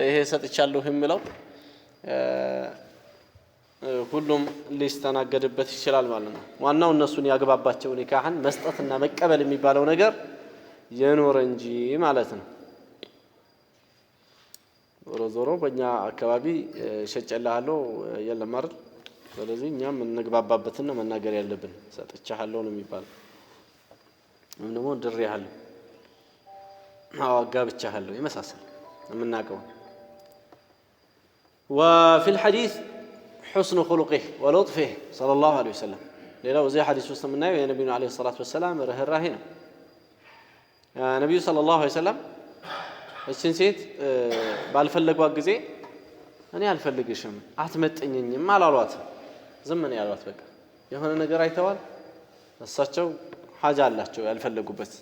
ይሄ ሰጥቻለሁ የሚለው ሁሉም ሊስተናገድበት ይችላል ማለት ነው። ዋናው እነሱን ያግባባቸው ኒካህን መስጠትና መቀበል የሚባለው ነገር የኖረ እንጂ ማለት ነው። ዞሮ በእኛ አካባቢ ሸጨልሃለሁ የለም አይደል? ስለዚህ እኛም እንግባባበትና መናገር ያለብን ሰጥቻለሁ ነው የሚባለው። ወይም ደግሞ ድሬሃለሁ አጋብቻለሁ ይመሳሰል የምናውቀው። وفي الحديث حسن خلقه ولطفه صلى الله عليه وسلم ሌላው እዚህ ሐዲስ ውስጥ የምናየው የነብዩ አለይሂ ሰላቱ ወሰላም ርህራሄ ነው። ነብዩ ሰለላሁ ዐለይሂ ወሰለም እችን ሴት ባልፈለጓት ጊዜ እኔ አልፈልግሽም አትመጥኝኝም አላሏት። ዝም ነው ያሏት። በቃ የሆነ ነገር አይተዋል። እሳቸው ሐጃ አላቸው ያልፈለጉበት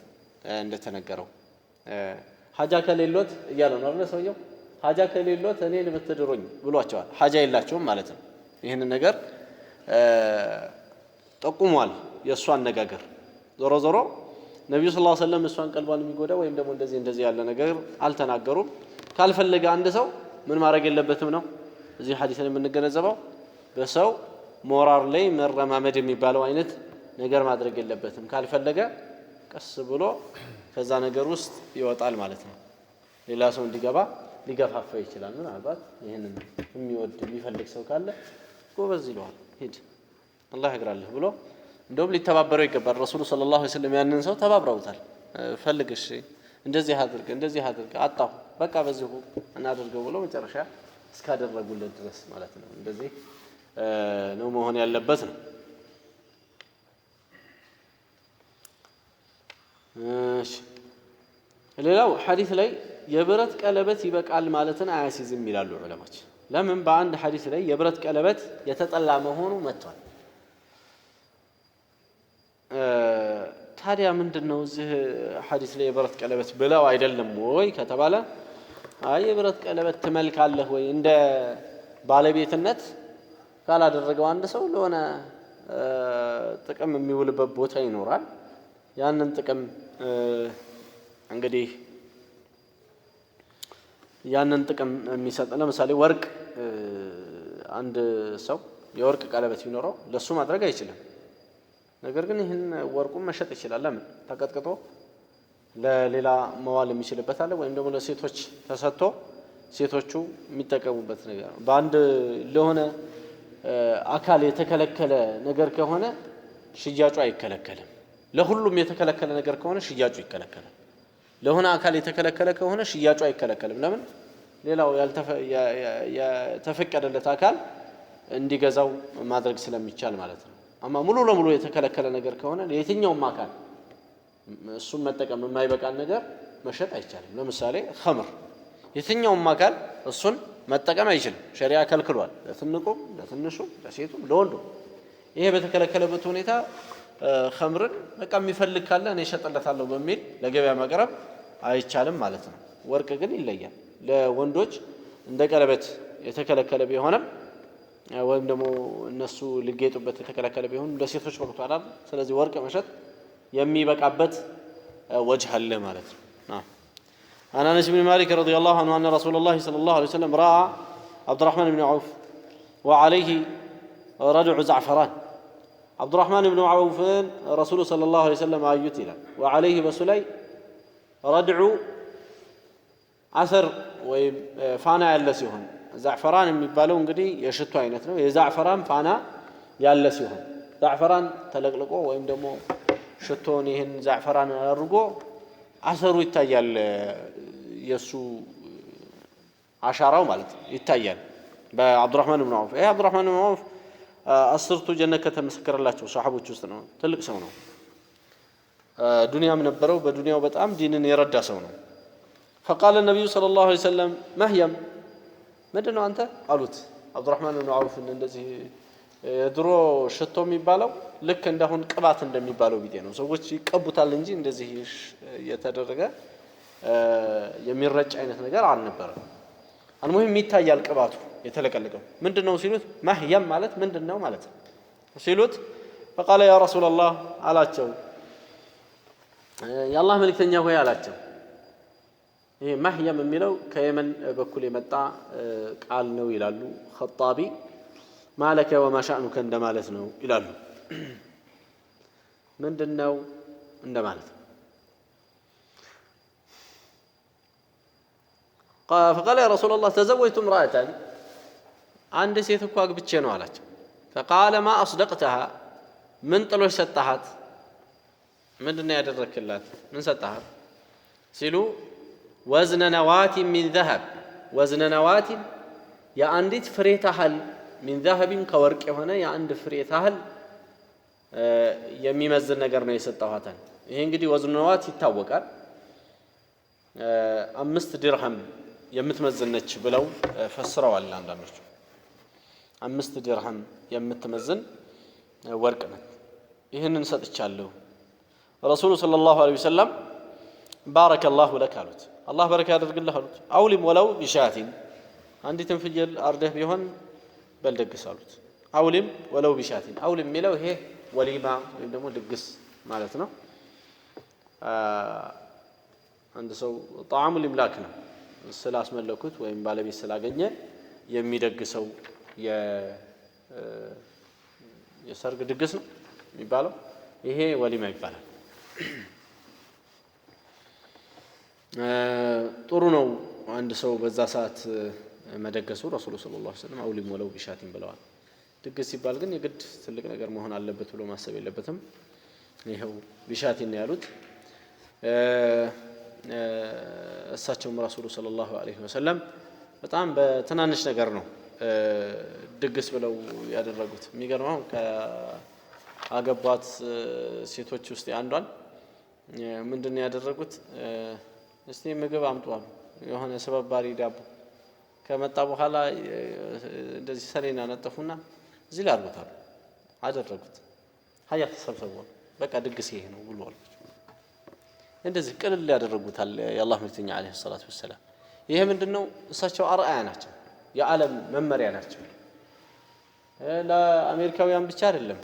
እንደተነገረው ሐጃ ከሌሎት እያለ ነው አይደል ሰውየው። ሐጃ ከሌሎት እኔን ብትድሩኝ ብሏቸዋል። ሐጃ የላቸውም ማለት ነው። ይህን ነገር ጠቁሟል የእሱ አነጋገር። ዞሮ ዞሮ ነብዩ ሰለላሁ ዐለይሂ ወሰለም እሷን ቀልቧን የሚጎዳ ወይም ደግሞ እንደዚህ ያለ ነገር አልተናገሩም። ካልፈለገ አንድ ሰው ምን ማድረግ የለበትም ነው እዚህ ሐዲስ ላይ የምንገነዘበው። በሰው ሞራል ላይ መረማመድ የሚባለው አይነት ነገር ማድረግ የለበትም። ካልፈለገ ቀስ ብሎ ከዛ ነገር ውስጥ ይወጣል ማለት ነው። ሌላ ሰው እንዲገባ ሊገፋፋ ይችላል። ምናልባት ይሄንን የሚወድ የሚፈልግ ሰው ካለ ጎበዝ ይለዋል፣ ሂድ አላህ ያግራልህ ብሎ እንደውም ሊተባበረው ይገባል። ረሱሉ ሰለላሁ ዐለይሂ ወሰለም ያንን ሰው ተባብረውታል። ፈልግሽ እንደዚህ አድርግ አጣሁ በቃ በዚሁ እናድርገው ብሎ መጨረሻ እስካደረጉለት ድረስ ማለት ነው። እንደዚህ ነው መሆን ያለበት ነው። እሺ ሌላው ሐዲስ ላይ የብረት ቀለበት ይበቃል ማለትን አያሲዝም ይላሉ ዑለማዎች። ለምን በአንድ ሐዲስ ላይ የብረት ቀለበት የተጠላ መሆኑ መጥቷል። ታዲያ ምንድነው እዚህ ሐዲስ ላይ የብረት ቀለበት ብለው አይደለም ወይ ከተባለ አይ የብረት ቀለበት ትመልካለህ ወይ እንደ ባለቤትነት ካላደረገው አንድ ሰው ለሆነ ጥቅም የሚውልበት ቦታ ይኖራል። ያንን ጥቅም እንግዲህ ያንን ጥቅም የሚሰጥ ለምሳሌ ወርቅ አንድ ሰው የወርቅ ቀለበት ቢኖረው ለሱ ማድረግ አይችልም። ነገር ግን ይህን ወርቁን መሸጥ ይችላል። ለምን ተቀጥቅጦ ለሌላ መዋል የሚችልበት አለ፣ ወይም ደግሞ ለሴቶች ተሰጥቶ ሴቶቹ የሚጠቀሙበት ነገር ነው። በአንድ ለሆነ አካል የተከለከለ ነገር ከሆነ ሽያጩ አይከለከልም። ለሁሉም የተከለከለ ነገር ከሆነ ሽያጩ ይከለከላል። ለሆነ አካል የተከለከለ ከሆነ ሽያጩ አይከለከልም። ለምን ሌላው የተፈቀደለት አካል እንዲገዛው ማድረግ ስለሚቻል ማለት ነው። አማ ሙሉ ለሙሉ የተከለከለ ነገር ከሆነ ለየትኛውም አካል እሱን መጠቀም የማይበቃን ነገር መሸጥ አይቻልም። ለምሳሌ ኸምር የትኛውም አካል እሱን መጠቀም አይችልም፣ ሸሪዓ ከልክሏል። ለትንቁም ለትንሹም ለሴቱም ለወንዱም። ይሄ በተከለከለበት ሁኔታ ኸምርን በቃ የሚፈልግ ካለ እኔ እሸጥለታለሁ በሚል ለገበያ ማቅረብ አይቻልም ማለት ነው። ወርቅ ግን ይለያል። ለወንዶች እንደ ቀለበት የተከለከለ ቢሆንም ወይም ደግሞ እነሱ ሊጌጡበት የተከለከለ ቢሆንም ለሴቶች ወቅቷል። ስለዚህ ወርቅ መሸጥ የሚበቃበት ወጅህ አለ ማለት ነው። عن أنس بن مالك رضي الله عنه أن رسول الله صلى الله عليه وسلم رأى عبد الرحمن بن عوف وعليه ردع زعفران. عبد الرحمن بن عوف رسول صلى الله عليه وسلم آيت إلى وعليه بسلي ردع أثر وفانا يلسيهم زعفران የሚባለው እንግዲህ የሽቱ አይነት ነው። የዛዕፈራን ፋና ያለ ሲሆን ዛዕፈራን ተለቅልቆ ወይም ደግሞ ሽቶን ይሄን ዛዕፈራን አድርጎ አሰሩ ይታያል። የሱ አሻራው ማለት ይታያል በአብዱራህማን ብን ዐውፍ። ይሄ አብዱራህማን ብን ዐውፍ አስርቱ ጀነት ከተመሰከረላቸው ሰሃቦች ውስጥ ነው። ትልቅ ሰው ነው። ዱንያም ነበረው። በዱንያው በጣም ዲንን የረዳ ሰው ነው። فقال النبي صلى الله عليه وسلم مهيم ምንድነው አንተ አሉት። አብዱራህማን ብን ዐውፍ እንደዚህ ድሮ ሽቶ የሚባለው ልክ እንደሁን ቅባት እንደሚባለው ቢጤ ነው። ሰዎች ይቀቡታል እንጂ እንደዚህ የተደረገ የሚረጭ አይነት ነገር አልነበረም። አልሙሂም ይታያል ቅባቱ የተለቀለቀው። ምንድነው ሲሉት ማህየም ማለት ምንድነው ማለት ሲሉት فقال يا رسول الله አላቸው። የአላህ መልእክተኛ ሆይ አላቸው። ይሄ ማህየም የሚለው ከየመን በኩል የመጣ ቃል ነው ይላሉ ኸጣቢ። ማለከ ወማ ሻእኑከ እንደማለት ነው ይላሉ። ምንድነው እንደማለት ነው። فقال يا رسول الله تزوجت امرأة عند ሴት እኮ አግብቼ ነው አላቸው። فقال ما أصدقتها ምን ጥሎሽ ሰጣሃት? ምንድነው ያደረክላት? ምን ሰጣሃት ሲሉ ወዝነ ነዋት ሚን ذهب ወዝነ ነዋት የአንዲት ፍሬ ታህል ሚን ذهب ከወርቅ የሆነ የአንድ ፍሬ ታህል የሚመዝን ነገር ነው የሰጣኋት። ይሄ እንግዲህ ወዝነ ነዋት ይታወቃል። 5 ድርሃም የምትመዝነች ብለው ፈስረዋል አንዳንዶች። 5 ድርሃም የምትመዝን ወርቅ ናት። ይህንን ሰጥቻለሁ። ረሱሉ ሰለላሁ ዐለይሂ ወሰለም ባረከላሁ ለክ አሉት። አላህ በረካ ያደርግልህ አሉት። አውሊም ወለው ቢሻቲን አንዲትን ፍየል አርደህ ቢሆን በልደግስ አሉት። አውሊም ወለው ቢሻቲን አውሊም የሚለው ይሄ ወሊማ ወይም ደግሞ ድግስ ማለት ነው። አንድ ሰው ጣዓሙ ሊምላክ ነው ስላስመለኩት ወይም ባለቤት ስላገኘ የሚደግሰው የሰርግ ድግስ ነው የሚባለው። ይሄ ወሊማ ይባላል። ጥሩ ነው አንድ ሰው በዛ ሰዓት መደገሱ። ረሱሉ ሰለላሁ ዐለይሂ ወሰለም አውሊም ወለው ቢሻቲን ብለዋል። ድግስ ሲባል ግን የግድ ትልቅ ነገር መሆን አለበት ብሎ ማሰብ የለበትም። ይሄው ቢሻቲን ነው ያሉት። እሳቸውም ረሱሉ ሰለላሁ ዐለይሂ ወሰለም በጣም በትናንሽ ነገር ነው ድግስ ብለው ያደረጉት። የሚገርመው ከአገቧት ሴቶች ውስጥ አንዷን ምንድነው ያደረጉት? እስቲ ምግብ አምጡ አሉ። የሆነ ሰበባሪ ዳቦ ከመጣ በኋላ እንደዚህ ሰሌና ነጠፉና እዚህ ላይ አድርጎታል አደረጉት ሀያ ተሰብሰቡ በቃ ድግስ ይሄ ነው ብሏል እንደዚህ ቅልል ያደረጉታል የአላህ መልእክተኛ አለይሂ ሰላቱ ወሰለም ይሄ ምንድነው እሳቸው አርአያ ናቸው የዓለም መመሪያ ናቸው ለአሜሪካውያን ብቻ አይደለም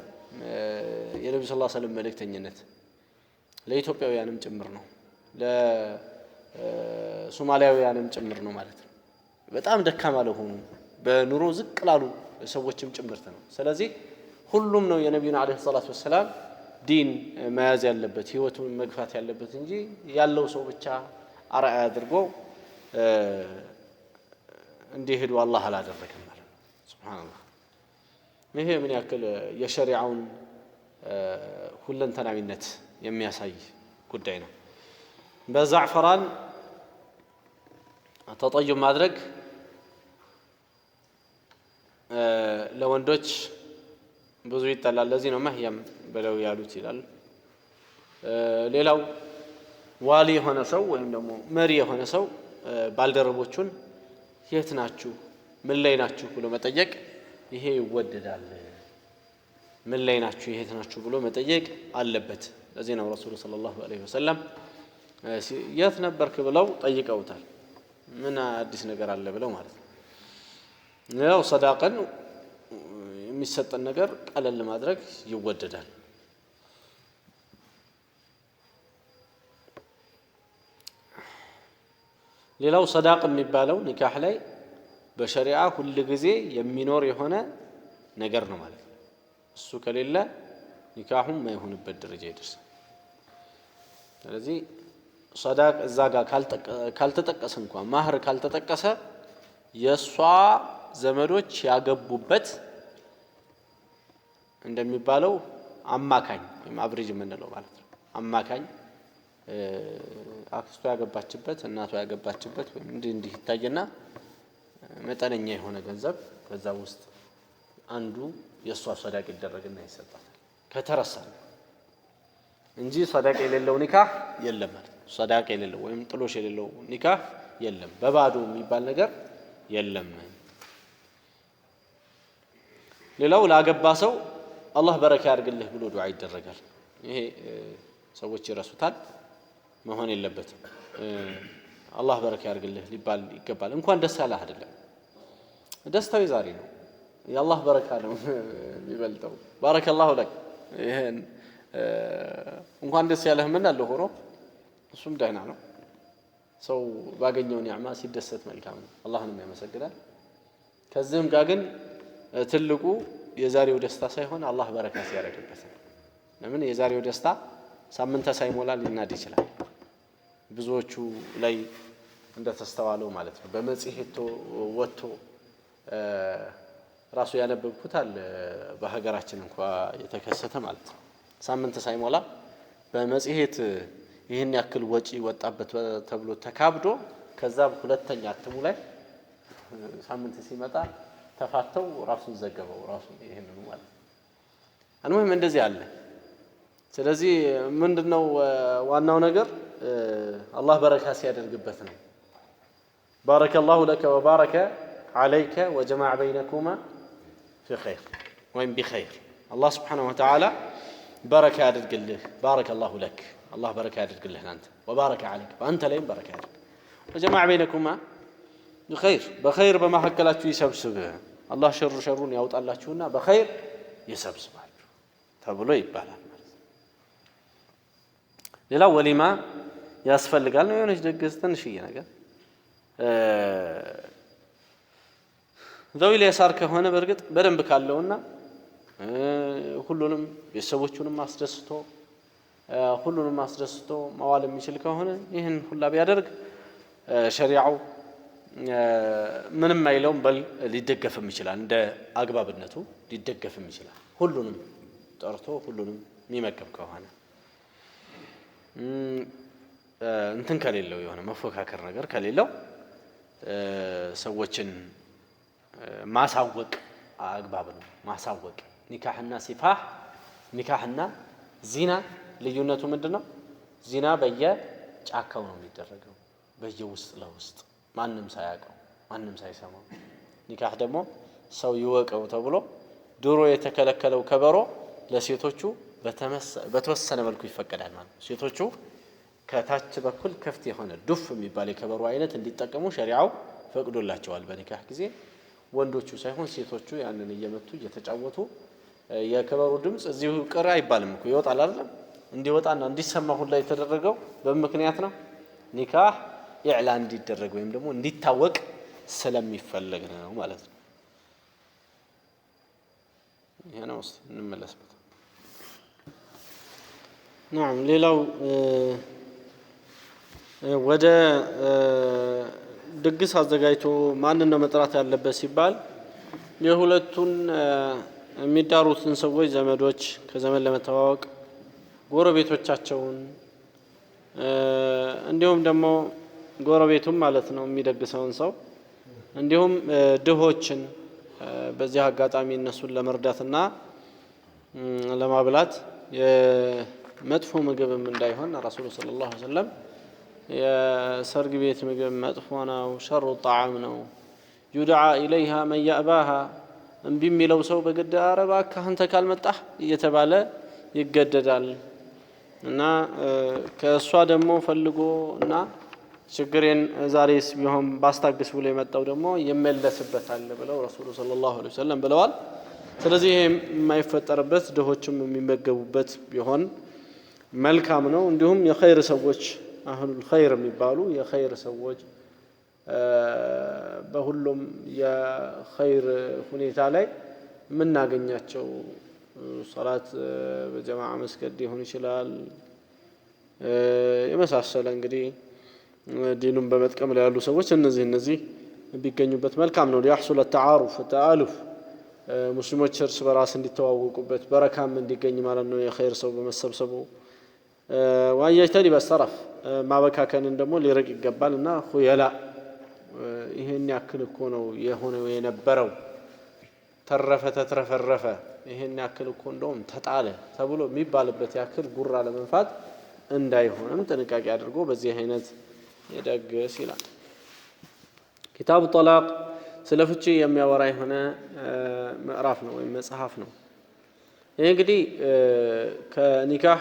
የነብዩ ሰለላሁ ዐለይሂ ወሰለም መልእክተኝነት ለኢትዮጵያውያንም ጭምር ነው ለሶማሊያውያንም ጭምር ነው ማለት ነው በጣም ደካማ ለሆኑ በኑሮ ዝቅ ላሉ ሰዎችም ጭምርት ነው ስለዚህ ሁሉም ነው የነብዩን አለይሂ ሰላቱ ወሰለም ዲን መያዝ ያለበት ህይወቱን መግፋት ያለበት እንጂ ያለው ሰው ብቻ አርአያ አድርጎ እንዲሄዱ አላህ አላደረገም ማለት ነው ሱብሃንአላህ ይሄ ምን ያክል የሸሪዓውን ሁለንተናዊነት የሚያሳይ ጉዳይ ነው በዛዕፈራን ተጠይብ ማድረግ ለወንዶች ብዙ ይጠላል ለዚህ ነው ማህያም ብለው ያሉት ይላል ሌላው ዋሊ የሆነ ሰው ወይም ደግሞ መሪ የሆነ ሰው ባልደረቦቹን የት ናችሁ ምን ላይ ናችሁ ብሎ መጠየቅ ይሄ ይወደዳል ምን ላይ ናችሁ የት ናችሁ ብሎ መጠየቅ አለበት ለዚህ ነው ረሱል ሰለላሁ ዐለይሂ ወሰለም የት ነበርክ ብለው ጠይቀውታል ምን አዲስ ነገር አለ ብለው ማለት ነው ያው ሰዳቀን የሚሰጠን ነገር ቀለል ማድረግ ይወደዳል ሌላው ሰዳቅ የሚባለው ኒካህ ላይ በሸሪዓ ሁሉ ጊዜ የሚኖር የሆነ ነገር ነው ማለት ነው እሱ ከሌለ ኒካሁም ማይሆንበት ደረጃ ይደርሳል ስለዚህ ሰዳቅ እዛ ጋር ካልተጠቀሰ እንኳን ማህር ካልተጠቀሰ የሷ ዘመዶች ያገቡበት እንደሚባለው አማካኝ ወይም አብሬጅ የምንለው ማለት ነው አማካኝ አክስቷ ያገባችበት እናቷ ያገባችበት ወይም እንዲህ ይታየና መጠነኛ የሆነ ገንዘብ ከዛ ውስጥ አንዱ የሷ ሰዳቅ ይደረግና ይሰጣል ከተረሳ እንጂ ሰዳቅ የሌለው ኒካህ የለም ማለት ነው ሰዳቅ የሌለው ወይም ጥሎሽ የሌለው ኒካህ የለም በባዶ የሚባል ነገር የለም ሌላው ላገባ ሰው አላህ በረካ ያርግልህ ብሎ ዱዓ ይደረጋል ይሄ ሰዎች ይረሱታል መሆን የለበትም አላህ በረካ ያርግልህ ሊባል ይገባል እንኳን ደስ ያለህ አይደለም ደስታው ዛሬ ነው የአላህ በረካ ነው የሚበልጠው ባረከላሁ ለክ ይሄን እንኳን ደስ ያለህ ምን አለ ሆኖ እሱም ዳይና ነው ሰው ባገኘው ኒዕማ ሲደሰት መልካም ነው አላህንም ያመሰግናል ከዚህም ጋር ግን ትልቁ የዛሬው ደስታ ሳይሆን አላህ በረካ ሲያደርግበት ለምን የዛሬው ደስታ ሳምንት ሳይሞላ ሊናድ ይችላል ብዙዎቹ ላይ እንደተስተዋለው ማለት ነው በመጽሔት ወጥቶ ራሱ ያነበብኩታል በሀገራችን እንኳን የተከሰተ ማለት ነው ሳምንት ሳይሞላ በመጽሔት ይህን ያክል ወጪ ወጣበት ተብሎ ተካብዶ ከዛ ሁለተኛ አትሙ ላይ ሳምንት ሲመጣ ተፋተው ራሱን ዘገበው ራሱ ይሄንን ማለት አንመም እንደዚህ አለ ስለዚህ ምንድነው ዋናው ነገር አላህ በረካ ሲያደርግበት ነው ባረከላሁ ለከ ወባረከ عليك وجمع بينكما في خير وين بخير الله سبحانه وتعالى بركة يدرجله بارك الله لك الله بركة يدرجله أنت وبارك عليك وأنت لين بركة يدرج وجمع بينكما بخير بخير بما حكى لك يسبسب الله شرون يوط الله شونا بخير يسبسب تبلو يبالا للأول ما يسفل قالنا يونش دقستن شيء نقول ذوي اليسار كهونه برقط بدنب ካለውና ሁሉንም የሰዎቹንም ማስደስቶ ሁሉንም ማስደስቶ ማዋል የሚችል ከሆነ ይሄን ሁላ ቢያደርግ ሸሪዓው ምንም አይለውም በል ሊደገፍም ይችላል እንደ አግባብነቱ ሊደገፍም ይችላል ሁሉንም ጠርቶ ሁሉንም የሚመገብ ከሆነ እንትን ከሌለው የሆነ መፎካከር ነገር ከሌለው ሰዎችን ማሳወቅ አግባብ ነው ማሳወቅ ኒካህና ሲፋህ ኒካህና ዚና ልዩነቱ ምንድነው ዚና በየጫካው ነው የሚደረገው በየውስጥ ለውስጥ ማንንም ሳያውቀው ማንም ሳይሰማው ኒካህ ደግሞ ሰው ይወቀው ተብሎ ድሮ የተከለከለው ከበሮ ለሴቶቹ በተወሰነ መልኩ ይፈቀዳል ማለት ነው ሴቶቹ ከታች በኩል ክፍት የሆነ ዱፍ የሚባል የከበሮ አይነት እንዲጠቀሙ ሸሪዓው ፈቅዶላቸዋል በኒካህ ጊዜ ወንዶቹ ሳይሆን ሴቶቹ ያንን እየመቱ እየተጫወቱ የከበሮ ድምጽ እዚሁ ቅር አይባልም እኮ ይወጣል አይደል እንዲወጣና እንዲሰማ ሁላ የተደረገው በምክንያት ነው ኒካህ ኢዕላን እንዲደረግ ወይም ደግሞ እንዲታወቅ ስለሚፈልግ ነው ማለት ነው ይሄ ነው እንመለስበት نعم ሌላው ወደ ድግስ አዘጋጅቶ ማንን ነው መጥራት ያለበት ሲባል የሁለቱን የሚዳሩትን ሰዎች ዘመዶች ከዘመን ለመተዋወቅ ጎረቤቶቻቸውን እንዲሁም ደግሞ ጎረቤቱም ማለት ነው የሚደግሰውን ሰው እንዲሁም ድሆችን በዚህ አጋጣሚ እነሱን ለመርዳትና ለማብላት የመጥፎ ምግብም እንዳይሆን ረሱሉ ሰለላሁ ዐለይሂ ወሰለም የሰርግ ቤት ምግብ መጥፎ ነው ሸሩ ጣዓም ነው ዩድዓ ኢለይሃ መን ያእባሃ እምቢ የሚለው ሰው በግድ ኧረ እባክህ አንተ ካልመጣህ እየተባለ ይገደዳል እና ከእሷ ደግሞ ፈልጎ እና ችግሬን ዛሬስ ቢሆን ባስታግስ ብሎ የመጣው ደግሞ ይመለስበታል ብለው ረሱሉ ሰለላሁ ዐለይሂ ወሰለም ብለዋል ስለዚህ የማይፈጠርበት ድሆችም የሚመገቡበት ቢሆን መልካም ነው እንዲሁም የኸይር ሰዎች አህሉል ኸይር የሚባሉ የኸይር ሰዎች በሁሉም የኸይር ሁኔታ ላይ የምናገኛቸው ሶላት በጀማዓ መስገድ ሊሆን ይችላል የመሳሰለ እንግዲህ ዲኑን በመጥቀም ላይ ያሉ ሰዎች እነዚህ ቢገኙበት መልካም ነው ሊያحصل التعارف التآلف ሙስሊሞች እርስ በራስ እንዲተዋወቁበት በረካም እንዲገኝ ማለት ነው የኸይር ሰው በመሰብሰቡ ويجتنب السرف ما በካከንን ደግሞ ሊርቅ ይገባልና ኹየላ ይሄን ያክል እኮ ነው የሆነው የነበረው ተረፈ ተትረፈረፈ ይሄን ያክል እኮ እንደውም ተጣለ ተብሎ የሚባልበት ያክል ጉራ ለመንፋት እንዳይሆንም ጥንቃቄ አድርጎ በዚህ አይነት يدقس ይላል ኪታቡ ጠላቅ ስለ ፍቺ የሚያወራ የሆነ ምዕራፍ ነው ወይም መጽሐፍ ነው ይሄ እንግዲህ ከኒካህ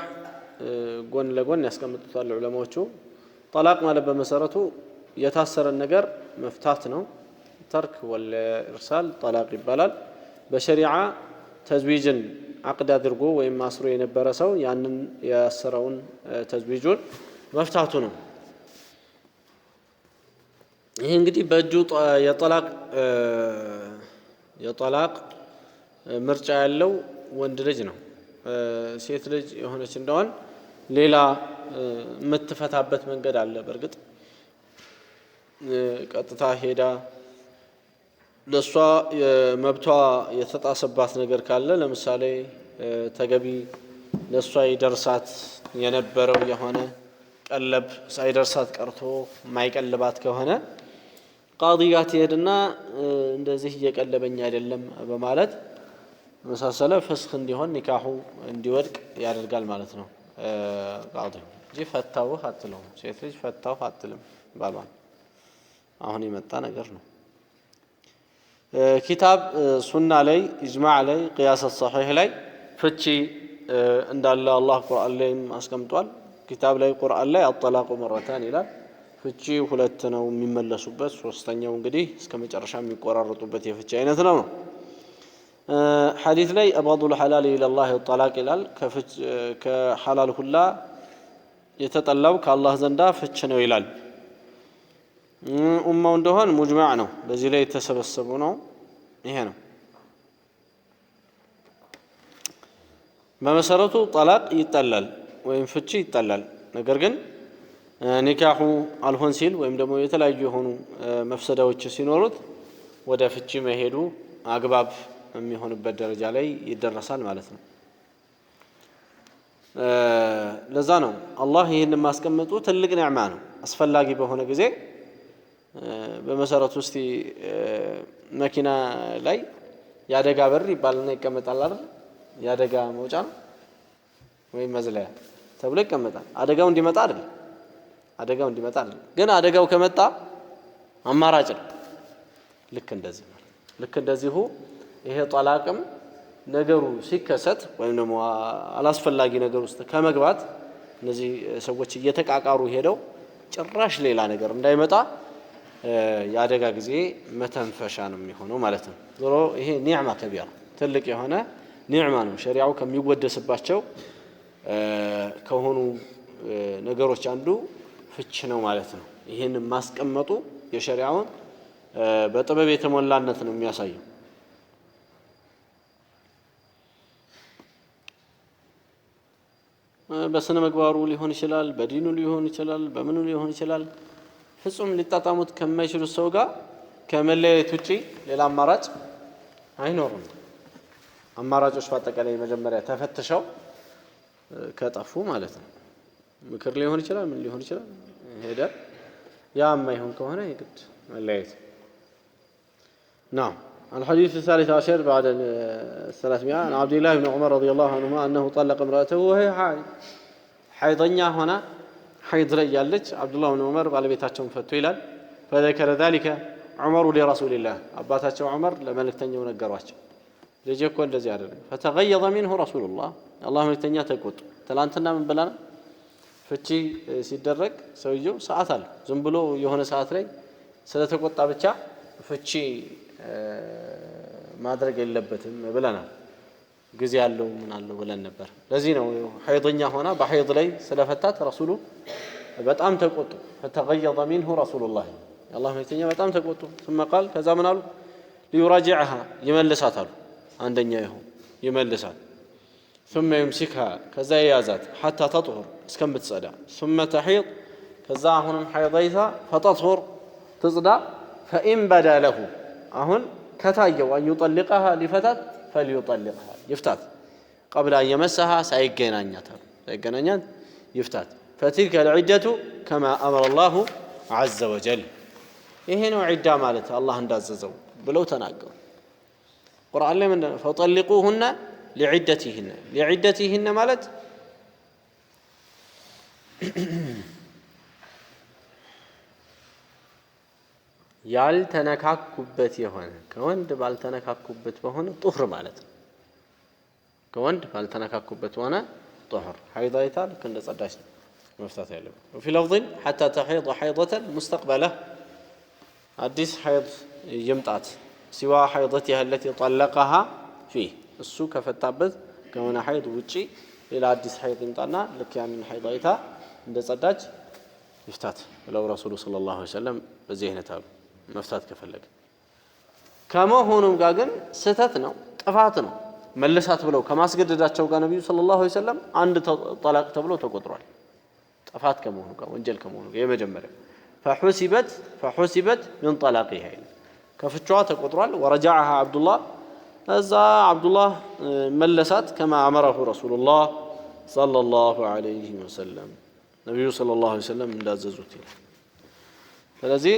ጎን ለጎን ያስቀምጡታል ዑለማዎቹ ጠላቅ ማለት በመሰረቱ የታሰረን ነገር መፍታት ነው ተርክ ወለ ኢርሳል ጠላቅ ይባላል በሸሪዓ ተዝዊጅን አቅድ አድርጎ ወይም ማስሮ የነበረ ሰው ያንን ያሰረውን ተዝዊጁን መፍታቱ ነው ይሄ እንግዲህ በእጁ የጠላቅ ምርጫ ያለው ወንድ ልጅ ነው ሴት ልጅ የሆነች እንደሆነ ሌላ የምትፈታበት መንገድ አለ በርግጥ ቀጥታ ሄዳ ለሷ መብቷ የተጣሰባት ነገር ካለ ለምሳሌ ተገቢ ለሷ ይደርሳት የነበረው የሆነ ቀለብ ሳይደርሳት ቀርቶ ማይቀልባት ከሆነ ቃዲ ጋር ትሄድና እንደዚህ እየቀለበኝ አይደለም በማለት መሳሰለ ፍስኽ እንዲሆን ኒካሁ እንዲወድቅ ያደርጋል ማለት ነው ቃዲ እንጂ ፈታው አትለው ሴት ልጅ ፈታው አትልም ባሏን አሁን የመጣ ነገር ነው ኪታብ ሱና ላይ ኢጅማዕ ላይ ቂያስ الصحيح ላይ ፍቺ እንዳለ አላህ ቁርአን ላይ አስቀምጧል ኪታብ ላይ ቁርአን ላይ አጠላቁ መረታን ይላል ፍቺ ሁለት ነው የሚመለሱበት ሶስተኛው እንግዲህ እስከ መጨረሻ የሚቆራረጡበት የፍቺ አይነት ነው ሐዲስ ላይ አባዱል ሐላል ኢላላህ الطلاق ይላል ከሐላል ሁላ የተጠላው ከአላህ ዘንዳ ፍቺ ነው ይላል ኡማው እንደሆነ ሙጅማዕ ነው በዚህ ላይ የተሰበሰቡ ነው ይሄ ነው በመሰረቱ ጠላቅ ይጠላል ወይም ፍቺ ይጠላል ነገር ግን ኒካሁ አልሆን ሲል ወይም ደግሞ የተለያዩ የሆኑ መፍሰዳዎች ሲኖሩት ወደ ፍቺ መሄዱ አግባብ የሚሆንበት ደረጃ ላይ ይደረሳል ማለት ነው ለዛ ነው አላህ ይሄንን ማስቀመጡ ትልቅ ኒዕማ ነው አስፈላጊ በሆነ ጊዜ በመሰረቱ እስቲ መኪና ላይ ያደጋ በር ይባልና ይቀመጣል አይደል ያደጋ መውጫ ነው ወይ መዝለያ ተብሎ ይቀመጣል አደጋው እንዲመጣ አይደል ግን አደጋው ከመጣ አማራጭ ነው ልክ እንደዚሁ ይሄ ጠላቅም ነገሩ ሲከሰት ወይም ደግሞ አላስፈላጊ ነገር ውስጥ ከመግባት እነዚህ ሰዎች እየተቃቃሩ ሄደው ጭራሽ ሌላ ነገር እንዳይመጣ ያደጋ ጊዜ መተንፈሻ ነው የሚሆነው ማለት ነው። ዞሮ ይሄ ኒዕማ ከቢራ ትልቅ የሆነ ኒዕማ ነው። ሸሪዓው ከሚወደስባቸው ከሆኑ ነገሮች አንዱ ፍች ነው ማለት ነው። ይሄን ማስቀመጡ የሸሪዓውን በጥበብ የተሞላነት ነው የሚያሳየው። በስነ ምግባሩ ሊሆን ይችላል፣ በዲኑ ሊሆን ይችላል፣ በምኑ ሊሆን ይችላል። ፍጹም ሊጣጣሙት ከማይችሉ ሰው ጋር ከመለያየት ውጪ ሌላ አማራጭ አይኖርም። አማራጮች በአጠቃላይ መጀመሪያ ተፈትሸው ከጠፉ ማለት ነው። ምክር ሊሆን ይችላል፣ ምን ሊሆን ይችላል ሄደ ያ የማይሆን ከሆነ የግድ መለያየት። نعم. الحديث الثالث عشر بعد 300 عن عبد الله بن عمر رضي الله عنهما أنه طلق امرأته وهي حيضنيا هنا حيض ላይ ያለች አብዱላህ ብን ዑመር ባለቤታቸውን ፈቱ ይላል። فذكر ذلك عمر لرسول الله አባታቸው ዑመር ለመልእክተኛው ነገሯቸው። ልጄ እኮ እንደዚህ አይደለም። فتغيظ منه رسول الله አላህ መልእክተኛ ተቆጡ። ትላንትና ምን ብለና ፍቺ ሲደረግ ሰውየው ሰዓት አለ። ዝም ብሎ የሆነ ሰዓት ላይ ስለተቆጣ ብቻ ፍቺ ማድረግ የለበትም ብለናል። ጊዜ ያለው ምን አለው ብለን ነበር። ለዚህ ነው ሐይድኛ ሆና በሐይድ ላይ ስለፈታት ረሱሉ በጣም ተቆጡ። فتغيظ منه رسول الله አላህ መልእክተኛ በጣም ተቆጡ። ثم قال ከዛ ምን አሉ ليراجعها ይመልሳት አሉ። አንደኛ ይሁን ይመልሳት ثم يمسكها ከዛ ያዛት حتى تطهر እስከምትጸዳ ثم تحيض ከዛ አሁንም ሐይድይታ فتطهر ትጽዳ فإن بدا له አሁን ከታየው أن يطلقها لفتات فليطلقها يفتات قبل أن يمسها ሳይገናኛት يفتات فتلك العدة كما أمر الله عز وجل ይሄ ነው ዒዳ ማለት አላህ እንዳዘዘው ብለው ተናገሩ። ቁርአን ላይ ምን فطلقوهن لعدتهن ማለት ያልተነካኩበት የሆነ ከወንድ ባልተነካኩበት በሆነ ጡህር ማለት ነው። ከወንድ ባልተነካኩበት ሆነ ጡህር ሐይዳይታ ልክ እንደ ጸዳች ነው መፍታት ያለበት። وفي لفظ حتى تحيض حيضة مستقبله አዲስ ሐይድ ይምጣት سوى حيضتها التي طلقها فيه እሱ ከፈታበት ከሆነ ሐይድ ውጪ ሌላ አዲስ ሐይድ ይምጣና ልክ ያንን ሐይዳይታ እንደ ጸዳች ይፍታት ብለው ረሱሉ ሰለላሁ ዐለይሂ ወሰለም በዚህ አይነት አሉ። መፍታት ከፈለገ ከመሆኑም ጋር ግን ስህተት ነው፣ ጥፋት ነው። መልሳት ብለው ከማስገደዳቸው ጋር ነብዩ ሰለላሁ ዐለይሂ ወሰለም አንድ ጠላቅ ተብሎ ተቆጥሯል። ጥፋት ከመሆኑ ጋር ወንጀል ከመሆኑ ጋር የመጀመሪያው فحسبت من طلاقها ከፍቿ ተቆጥሯል። ورجعها عبد الله እዛ አብዱላህ መለሳት كما امره رسول الله صلى الله عليه وسلم ነብዩ ሰለላሁ ዐለይሂ ወሰለም እንዳዘዙት ይላል። ስለዚህ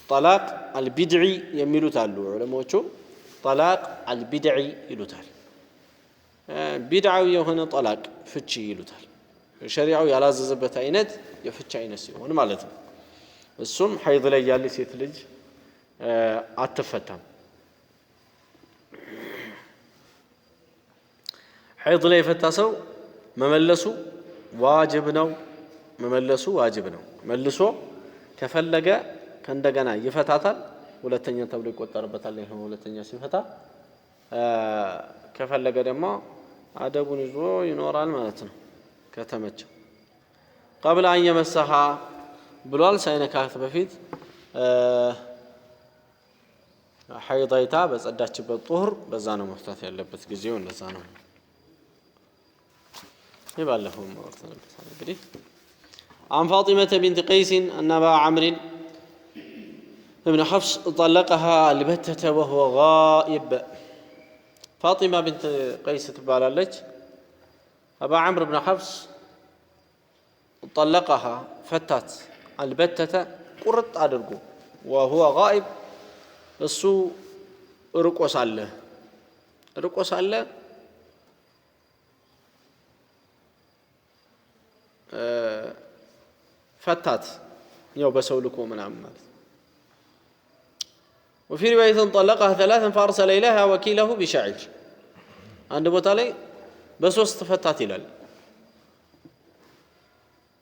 ጠላቅ አልቢድዒ የሚሉት አሉ ዑለማዎቹ። ጠላቅ አልቢድዒ ይሉታል። ቢድዓዊ የሆነ ጠላቅ ፍቺ ይሉታል። ሸሪዓው ያላዘዘበት አይነት የፍቺ አይነት ሲሆን ማለት ነው። እሱም ሐይድ ላይ ያለ ሴት ልጅ አትፈታም። ሐይድ ላይ የፈታ ሰው መመለሱ ዋጅብ ነው። መልሶ ከፈለገ ከእንደገና ይፈታታል። ሁለተኛ ተብሎ ይቆጠርበታል። ይሄ ሁለተኛ ሲፈታ ከፈለገ ደግሞ አደቡን ይዞ ይኖራል ማለት ነው ከተመቸው። قبل أن يمسها ብሏል ሳይነካት በፊት ሐይዳይታ በጸዳችበት ጡህር በዛ ነው መፍታት ያለበት። ጊዜው እንደዛ ነው። يبالغهم ورثنا እንግዲህ عن فاطمة بنت قيس أن أبا عمرو بن حفص طلقها البتة وهو غائب. فاطمة بنت قيس تبالالج أبا عمرو بن حفص طلقها فتات البتة قرط أدرجو وهو غائب السو رقص الله ፈታት ያው በሰው ልኮ ምናምን ማለት وفي رواية طلقها ثلاثا فأرسل إليها وكيله بشعير عند بوتالي بسوست فتات إلال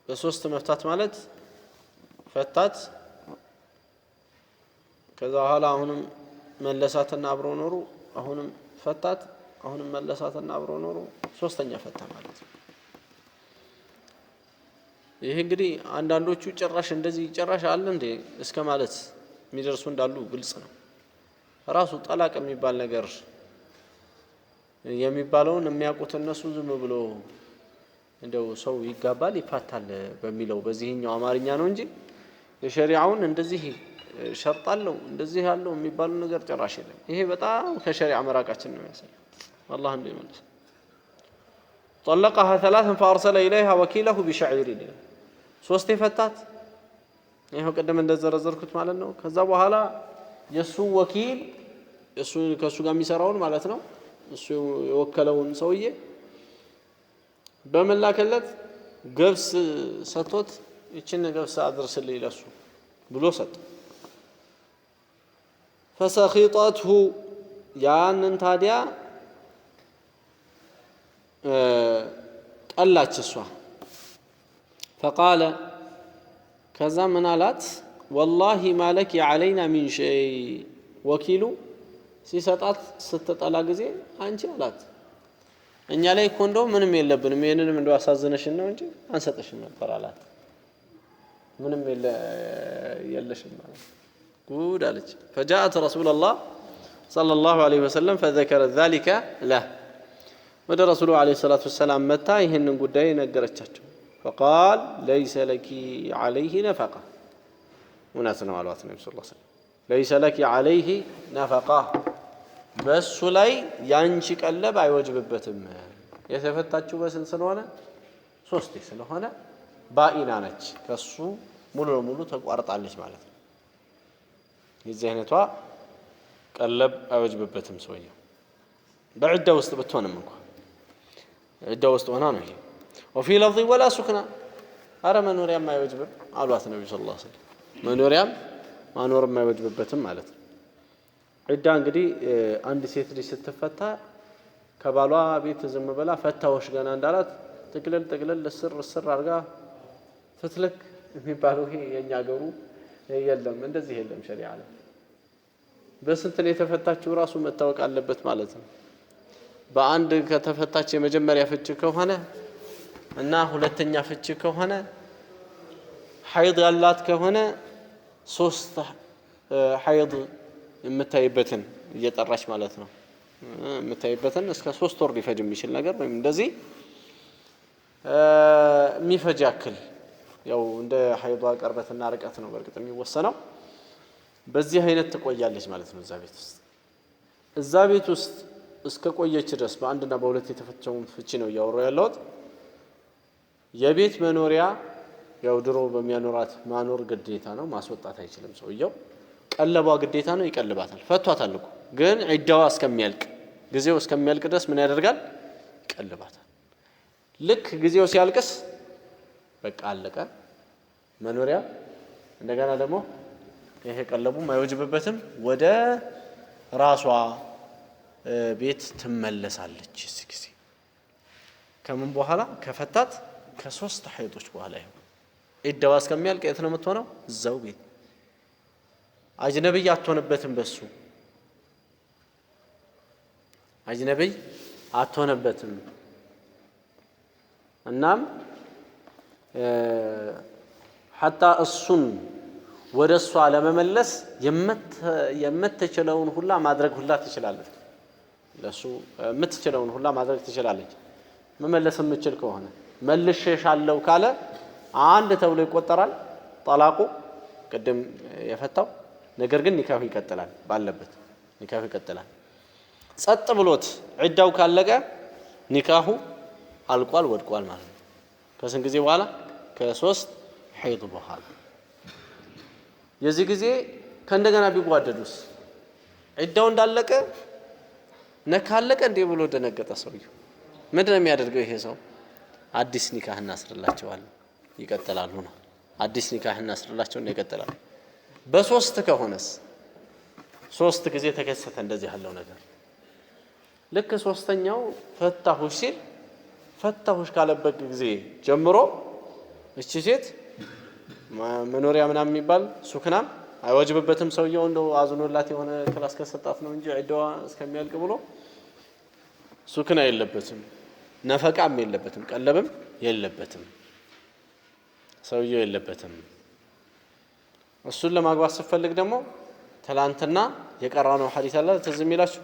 بسوست مفتات مالت فتات كذا هلا هونم ملساتنا عبرو نورو هونم فتات هونم ملساتنا عبرو نورو ሶስተኛ ፈታ ማለት ነው። ይሄ እንግዲህ አንዳንዶቹ ጭራሽ እንደዚህ ጭራሽ አለ እንዴ እስከ ማለት የሚደርሱ እንዳሉ ግልጽ ነው። ራሱ ጠላቅ የሚባል ነገር የሚባለውን የሚያውቁት እነሱ ዝም ብሎ እንደው ሰው ይጋባል ይፋታል በሚለው በዚህኛው አማርኛ ነው እንጂ የሸሪዓውን እንደዚህ ሸርጣለው እንደዚህ ያለው የሚባሉ ነገር ጭራሽ የለም። ይሄ በጣም ከሸሪዓ መራቃችን ነው ያሰለ አላህ እንደሚመልስ طلقها ثلاثا فأرسل إليها وكيله بشعير ሶስቴ ፈታት ይሄው ቀደም እንደዘረዘርኩት ማለት ነው። ከዛ በኋላ የሱ ወኪል እሱ ከሱ ጋር የሚሰራውን ማለት ነው እሱ የወከለውን ሰውዬ በመላከለት ገብስ ሰጥቶት እቺን ገብስ አድርስልኝ ለሱ ብሎ ሰጠ። فسخطته ያንን ታዲያ ጠላች እሷ فقال كذا منالات والله ما لك علينا من شيء وكيل ሲሰጣት ስትጠላ ጊዜ አንቺ አላት እኛ ላይ ኮንዶ ምንም የለብንም ይሄንንም እንደው አሳዘነሽን ነው እንጂ አንሰጥሽም ነበር አላት። ምንም የለሽም ማለት ጉድ አለች። فجاءت رسول الله صلى الله عليه وسلم فذكر ذلك له ወደ ረሱሉ አለይሂ ሰላቱ ወሰለም መጣ ይሄንን ጉዳይ ነገረቻቸው። فقال ليس لك عليه نفقه وناسنا على النبي صلى الله عليه وسلم ليس لك عليه نفقه በሱ ላይ ያንቺ ቀለብ አይወጅብበትም። የተፈታችው በስንት ስለሆነ ሶስቴ ስለሆነ ባኢና ነች ከሱ ሙሉ ለሙሉ ተቋርጣለች ማለት ነው። የዚህ አይነቷ ቀለብ አይወጅብበትም ሰውየው በዕዳ ውስጥ ብትሆንም እንኳን ዕዳ ውስጥ ሆና ነው ይሄ وفي لفظ ولا سكنى አረ መኖሪያም አይወጅብም አሏት ነብዩ ሰለላሁ ዐለይሂ ወሰለም መኖሪያም ማኖርም አይወጅብበትም ማለት ነው። ዕዳ እንግዲህ አንድ ሴት ልጅ ስትፈታ ከባሏ ቤት ዝም ብላ ፈታዎች ገና እንዳላት ጥቅልል ስር አርጋ ፍትልክ የሚባለው ይሄ የኛ ሀገሩ የለም እንደዚህ የለም ሸሪዓ ላይ በስንት ነው የተፈታችው ራሱ መታወቅ አለበት ማለት ነው። በአንድ ከተፈታች የመጀመሪያ ፍቺ ከሆነ እና ሁለተኛ ፍቺ ከሆነ ሐይድ ያላት ከሆነ ሶስት ሐይድ የምታይበትን እየጠራች ማለት ነው የምታይበትን እስከ 3 ወር ሊፈጅ የሚችል ነገር ወይም እንደዚህ የሚፈጅ ያክል ያው እንደ ሐይዷ ቅርበትና ርቀት ነው በርግጥ የሚወሰነው በዚህ አይነት ትቆያለች ማለት ነው። እዛ ቤት ውስጥ እስከ ቆየች ድረስ በአንድና በሁለት የተፈታውን ፍቺ ነው ያወራው ያለውት የቤት መኖሪያ ያው ድሮ በሚያኖራት ማኖር ግዴታ ነው ማስወጣት አይችልም ሰውየው ቀለቧ ግዴታ ነው ይቀልባታል ፈቷታል እኮ ግን ዒዳዋ እስከሚያልቅ ጊዜው እስከሚያልቅ ድረስ ምን ያደርጋል ይቀልባታል። ልክ ጊዜው ሲያልቅስ በቃ አለቀ መኖሪያ እንደገና ደግሞ ይሄ ቀለቡ ማይወጅብበትም ወደ ራሷ ቤት ትመለሳለች። እዚህ ጊዜ ከምን በኋላ ከፈታት ከ3 ሐይዶች በኋላ ይሁን ዒዳዋ እስከሚያልቅ የት ነው የምትሆነው እዛው ቤት አጅነብይ አትሆንበትም በሱ አጅነብይ አትሆንበትም እናም حتى እሱን ወደሷ ለመመለስ የምትችለውን ሁላ ማድረግ ሁላ ትችላለች ለሱ የምትችለውን ሁላ ማድረግ ትችላለች መመለስ የምትችል ከሆነ መልሼሻለሁ ካለ አንድ ተብሎ ይቆጠራል ጠላቁ ቀደም የፈታው ነገር ግን ኒካሁ ይቀጥላል ባለበት ኒካሁ ይቀጥላል። ጸጥ ብሎት ዒዳው ካለቀ ኒካሁ አልቋል ወድቋል ማለት ነው። ከስንት ጊዜ በኋላ ከ3 ሐይድ በኋላ የዚህ ጊዜ ከእንደገና ቢጓደዱስ ዒዳው እንዳለቀ ነካለቀ እንዴ ብሎ ደነገጠ ሰውየው ምንድነው የሚያደርገው ይሄ ሰው አዲስ ኒካህ እናስርላቸዋል ይቀጥላሉ ነው አዲስ ኒካህ እናስርላቸው ነው ይቀጥላሉ። በ3 ከሆነስ ሶስት ጊዜ ተከሰተ እንደዚህ ያለው ነገር ልክ ሶስተኛው ፈታሁሽ ሲል ፈታሁሽ ካለበት ጊዜ ጀምሮ እቺ ሴት መኖሪያ ምናምን የሚባል ሱክናም አይወጅብበትም ሰውየው እንደው አዝኖላት የሆነ ክላስ ከሰጣት ነው እንጂ ዒዳዋ እስከሚያልቅ ብሎ ሱክና የለበትም ነፈቃም የለበትም ቀለብም የለበትም ሰውየው የለበትም እሱን ለማግባት ሲፈልግ ደግሞ ትላንትና የቀራነው ሐዲስ አለ ትዝ የሚላችሁ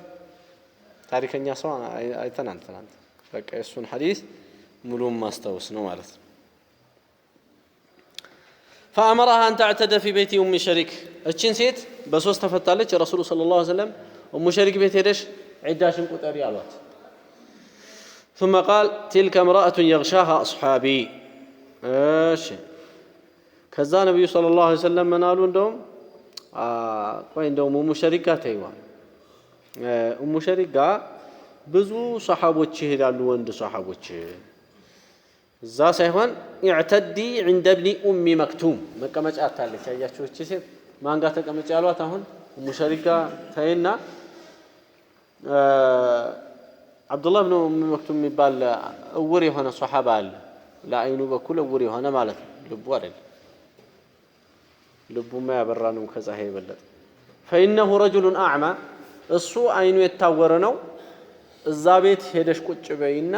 ታሪከኛ ሰው አይተናል ትላንት በቃ እሱን ሐዲስ ሙሉም ማስታወስ ነው ማለት ነው فأمرها أن تعتد في بيت أم شريك እቺን ሴት በሶስት ተፈታለች ረሱሉ ሰለላሁ ዐለይሂ ወሰለም ኡሙ ሸሪክ ቤት ሄደሽ ዒዳሽን ቁጠሪ አሏት ثم قال تلك امرأة يغشاها أصحابي እሺ ከዛ ነብዩ ሰለላሁ ዐለይሂ ወሰለም ምን አሉ እንደውም ቆይ እንደውም ኡሙ ሸሪክ ጋር ተይዋ ኡሙ ሸሪክ ጋር ብዙ ሰሃቦች ይሄዳሉ ወንድ ሰሃቦች እዛ ሳይሆን اعتدي عند ابن ام مكتوم መቀመጫ አታለች ያያችሁ እቺ ሴት ማን ጋር ተቀመጭ ያሏት አሁን ኡሙ ሸሪክ ጋር ተይና አብዱላህ ኢብኑ ኡም መክቱም የሚባል እውር የሆነ ሱሐባ አለ ለአይኑ በኩል እውር የሆነ ማለት ነው ልቡ አይደል ልቡማ ያበራ ነው ከፀሐይ የበለጠ فإنه رجل أعمى እሱ አይኑ የታወረ ነው እዛ ቤት ሄደሽ ቁጭ በይና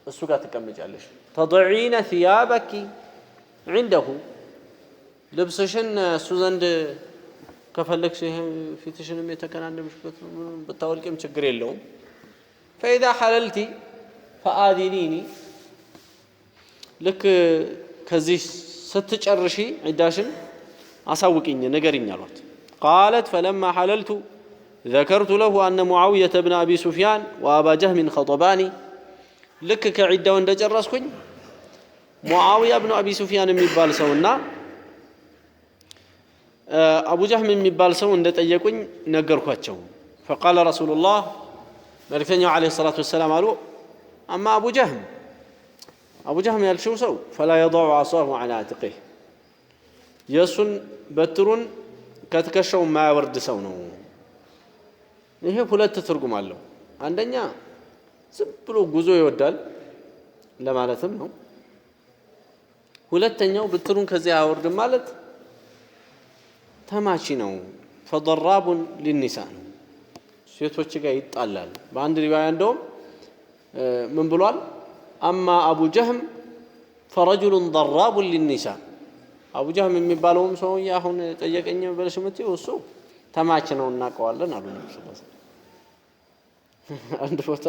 እሱ ጋር ተቀመጫለሽ تضعين ثيابك عنده ልብስሽን እሱ ዘንድ ከፈለግሽ ፊትሽንም የተከናነብሽበት በታወልቂም ችግር የለውም فإذا حللت فآذنيني لك كذي ستجرشي عداشن أسوقين نجرين يالوت قالت فلما حللت ذكرت له أن معاوية بن أبي سفيان وأبا جهم خطباني لك كعدة وندجرسكن معاوية بن أبي سفيان ميبال سونا أبو جهم ميبال سون دتأيكن نجركواتشو فقال رسول الله ملكتني عليه الصلاة والسلام قالوا أما أبو جهم يلشو سو فلا يضع عصاه على عاتقه يسن بترون كتكشو ما ورد سونه ይሄ ሁለት ትርጉም አለው አንደኛ ዝም ብሎ ጉዞ ይወዳል ለማለትም ነው ሁለተኛው ብትሩን ከዚህ አወርድ ማለት ተማቺ ነው فضراب للنساء ሴቶች ጋር ይጣላል በአንድ ሪዋያ እንደውም ምን ብሏል اما ابو جهم فرجل ضراب للنساء ابو جهم የሚባለውም ሰው ያሁን ጠየቀኝ በለሽ መጥቶ እሱ ተማች ነው እናቀዋለን አሉ ነብዩ ሰለላሁ ዐለይሂ ወሰለም አንድ ፎታ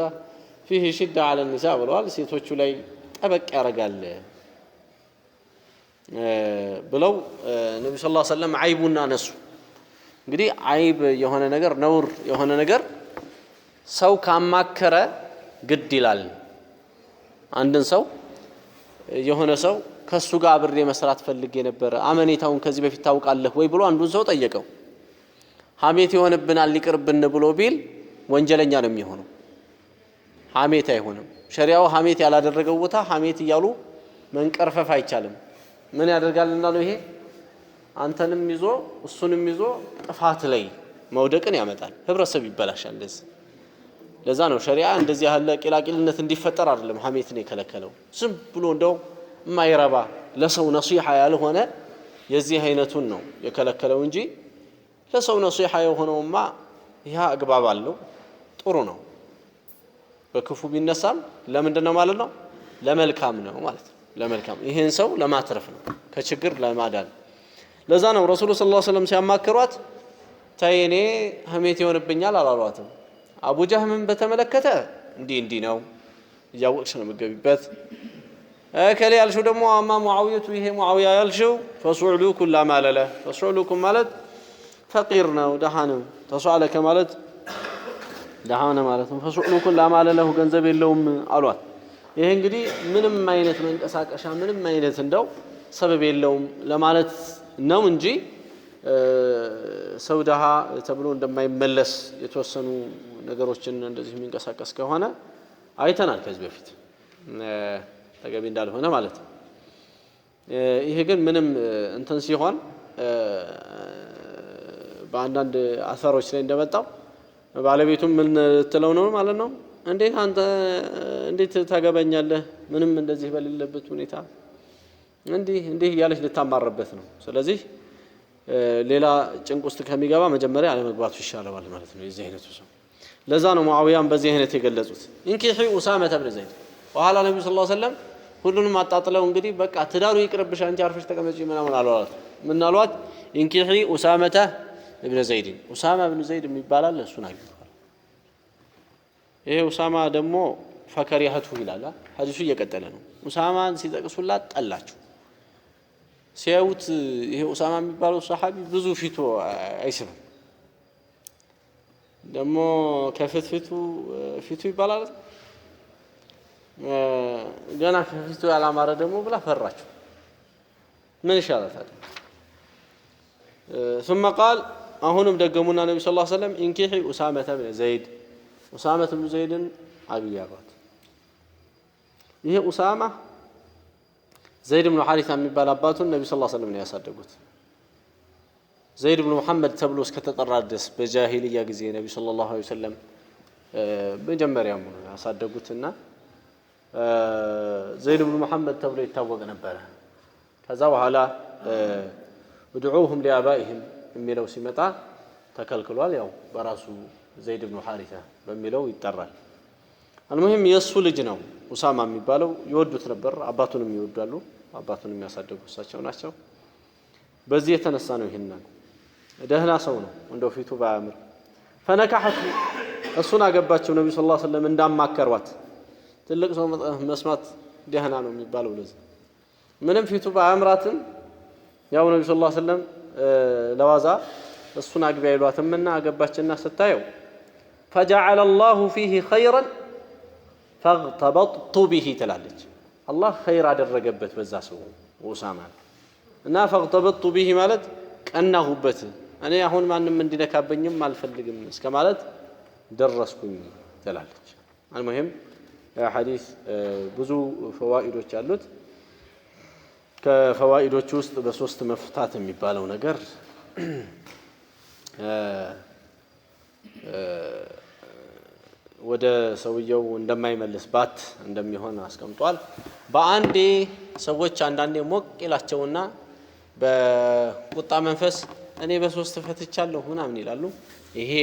فيه شده على النساء ብለዋል ሴቶቹ ላይ ጠበቅ ያረጋል ብለው ነብዩ ሰለላሁ ዐለይሂ ወሰለም አይቡና ነሱ እንግዲህ አይብ የሆነ ነገር ነውር የሆነ ነገር ሰው ካማከረ ግድ ይላል አንድን ሰው የሆነ ሰው ከሱ ጋር አብሬ መስራት ፈልጌ ነበር አመኔታውን ከዚህ በፊት ታውቃለህ ወይ ብሎ አንዱን ሰው ጠየቀው ሐሜት ይሆንብናል ሊቅርብን ብሎ ቢል ወንጀለኛ ነው የሚሆነው ሐሜት አይሆንም ሸሪዓው ሐሜት ያላደረገው ቦታ ሐሜት ይያሉ መንቀርፈፍ አይቻልም ምን ያደርጋልና ነው ይሄ አንተንም ይዞ እሱንም ይዞ ጥፋት ላይ መውደቅን ያመጣል ህብረተሰብ ይበላሻል እንደዚህ ለዛ ነው ሸሪዓ እንደዚህ ያለ ቂላቂልነት እንዲፈጠር አይደለም ሐሜትን የከለከለው ዝም ብሎ እንደው ማይረባ ለሰው ነሲሃ ያልሆነ የዚህ አይነቱን ነው የከለከለው እንጂ ለሰው ነሲሃ የሆነውማ ይሄ አግባብ አለው ጥሩ ነው በክፉ ቢነሳም ለምንድነው ማለት ነው ለመልካም ነው ማለት ነው ለመልካም ይሄን ሰው ለማትረፍ ነው ከችግር ለማዳን ለዛ ነው ረሱሉ ሰለላሁ ዐለይሂ ወሰለም ሲያማከሯት ታይኔ ሐሜት ይሆንብኛል አላሏትም አቡ ጀህምን በተመለከተ እንዲ ነው ያወቅሽ ነው መገቢበት ከሌ ያልሽው ደግሞ አማ ሙአዊያቱ ይሄ ሙአዊያ ያልሽው ፈሱዑሉኩም ላ ማለለ ፈሱዑሉኩም ማለት ፈቂር ነው ደሃ ነው ተሷለከ ማለት ደሃ ነው ማለት ነው ፈሱዑሉኩም ላ ማለለ ገንዘብ የለውም አሏት ይሄ እንግዲህ ምንም አይነት መንቀሳቀሻ ምንም አይነት እንደው ሰበብ የለውም ለማለት ነው እንጂ ሰው ደሃ ተብሎ እንደማይመለስ የተወሰኑ ነገሮችን እንደዚህ የሚንቀሳቀስ ከሆነ አይተናል ከዚህ በፊት ተገቢ እንዳልሆነ ማለት ነው ይሄ ግን ምንም እንትን ሲሆን በአንዳንድ አሰሮች ላይ እንደመጣው ባለቤቱም ምን ትለው ነው ማለት ነው እንዴት አንተ እንዴት ታገባኛለህ ምንም እንደዚህ በሌለበት ሁኔታ እንዲህ ያለች ልታማረበት ነው ስለዚህ ሌላ ጭንቅ ውስጥ ከሚገባ መጀመሪያ አለመግባቱ ይሻላል ማለት ነው የዚህ አይነቱ ሰው ለዛ ነው ሙአዊያን በዚህ አይነት የገለጹት እንኪሂ ኡሳማ ብን ዘይድ ወኋላ ነብዩ ሰለላሁ ዐለይሂ ወሰለም ሁሉንም አጣጥለው እንግዲህ በቃ ትዳሩ ይቅርብሽ አንቺ አርፈሽ ተቀመጪ ምናምን አሏት ምን አሏት እንኪሂ ኡሳማ ብን ዘይድ ኡሳማ ብን ዘይድ የሚባላል እሱን አግብቷል ይሄ ኡሳማ ደግሞ ፈከሪያቱ ይላል ሐዲሱ እየቀጠለ ነው ኡሳማን ሲጠቅሱላት ጠላችሁ ሲያዩት ይሄ ኡሳማ የሚባለው ሰሃቢ ብዙ ፊቱ አይስብም ደግሞ ፊቱ ይባላል ገና ከፊቱ ያላማረ ደግሞ ብላ ፈራችሁ ምን ይሻላል ታዲያ ثم قال አሁንም ደገሙና ነብዩ ሰለላሁ ዐለይሂ ወሰለም እንኪሂ ኡሳማ ብን ዘይድ ኡሳማ ብን ዘይድን አብያባት ይሄ ኡሳማ ዘይድ ብን ሐሪሳ የሚባል አባቱን ነብዩ ሰለላሁ ዐለይሂ ወሰለም ነው ያሳደጉት ዘይድ ብን መሐመድ ተብሎ እስከተጠራ ድረስ በጃሂልያ ጊዜ ነብዩ ሰለላሁ ዐለይሂ ወሰለም በመጀመሪያው ነው ያሳደጉትና ዘይድ ብን መሐመድ ተብሎ ይታወቅ ነበር ከዛ በኋላ ودعوهم لآبائهم የሚለው ሲመጣ ተከልክሏል ያው በራሱ ዘይድ ብን ሐሪሳ በሚለው ይጠራል المهم የሱ ልጅ ነው ኡሳማ የሚባለው ይወዱት ነበር አባቱንም ይወዳሉ አባቱንም ያሳደጉ እሳቸው ናቸው በዚህ የተነሳ ነው ይሄን ደህና ሰው ነው እንደው ፊቱ ባያምር ፈነካሐቱ እሱን አገባቸው ነብዩ ሰለላሁ ዐለይሂ ወሰለም እንዳማከሯት ትልቅ ሰው መስማት ደህና ነው የሚባለው ለዚህ ምንም ፊቱ ባያምራትም ያው ነብዩ ሰለላሁ ዐለይሂ ወሰለም ለዋዛ እሱን አግቢያ ይሏትምና አገባችና ስታየው فجعل الله فيه خيرا فاغتبطت به تلالج الله خير አደረገበት በዛ ሰው ኡሳማ እና فاغتبطت به ማለት ቀናሁበት እኔ አሁን ማንንም እንዲነካበኝም አልፈልግም እስከ ማለት ደረስኩኝ ትላለች المهم ሐዲስ ብዙ ፈዋኢዶች አሉት ከፈዋኢዶች ውስጥ በሶስት መፍታት የሚባለው ነገር ወደ ሰውየው እንደማይመለስ ባት እንደሚሆን አስቀምጧል በአንዴ ሰዎች አንዳንዴ ሞቅ ይላቸውና በቁጣ መንፈስ እኔ በሶስት ፈትቻለሁ ምናምን ይላሉ ይሄ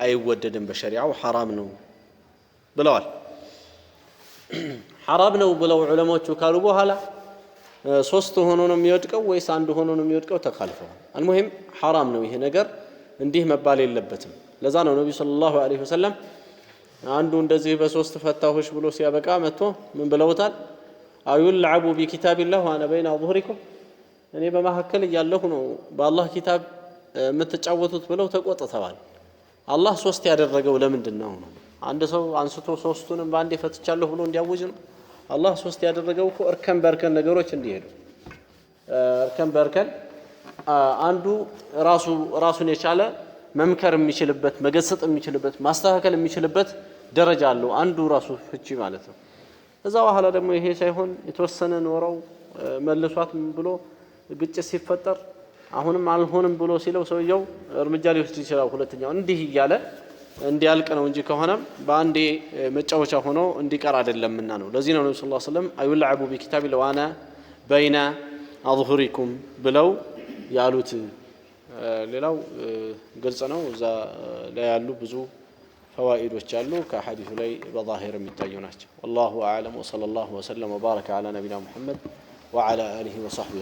አይወደድም በሸሪዓው ሐራም ነው ብለዋል ሐራም ነው ብለው ዑለማዎቹ ካሉ በኋላ ሶስት ሆኖ ነው የሚወድቀው ወይስ አንድ ሆኖ ነው የሚወድቀው ተካልፈዋል المهم ሐራም ነው ይሄ ነገር እንዲህ መባል የለበትም ለዛ ነው ነብዩ ሰለላሁ ዐለይሂ ወሰለም አንዱ እንደዚህ በሶስት ፈታሁሽ ብሎ ሲያበቃ መጥቶ ምን ብለውታል አዩልዓቡ ቢኪታቢላህ ዋና በይነ አظهركم እኔ በመሐከል ያለሁ ነው በአላህ ኪታብ የምትጫወቱት ብለው ተቆጥተዋል አላህ ሶስት ያደረገው ለምንድነው ነው አንድ ሰው አንስቶ ሶስቱንም ባንዴ ፈትቻለሁ ብሎ እንዲያውጅ ነው አላህ ሶስት ያደረገው እኮ እርከን በርከን ነገሮች እንዲሄዱ እርከን በርከን አንዱ ራሱን የቻለ መምከር የሚችልበት መገሰጥ የሚችልበት ማስተካከል የሚችልበት ደረጃ አለው አንዱ ራሱ ፍቺ ማለት ነው እዛ በኋላ ደግሞ ይሄ ሳይሆን የተወሰነ ኖረው መልሷት ብሎ ግጭት ሲፈጠር አሁንም አልሆንም ብሎ ሲለው ሰውየው እርምጃ ሊወስድ ይችላል ሁለተኛው እንዲህ ይያለ እንዲያልቅ ነው እንጂ ከሆነም በአንዴ መጫወቻ ሆኖ እንዲቀር አይደለምና ነው ለዚህ ነው ነብዩ ሰለላሁ ዐለይሂ ወሰለም አዩልዓቡ ቢኪታቢላህ ዋና በይነ አظهركم ብለው ያሉት ሌላው ግልጽ ነው እዛ ላይ ያሉ ብዙ ፈዋኢዶች አሉ ከሐዲሱ ላይ በዛሂር የሚታዩ ናቸው والله اعلم وصلى الله وسلم وبارك على نبينا محمد وعلى اله وصحبه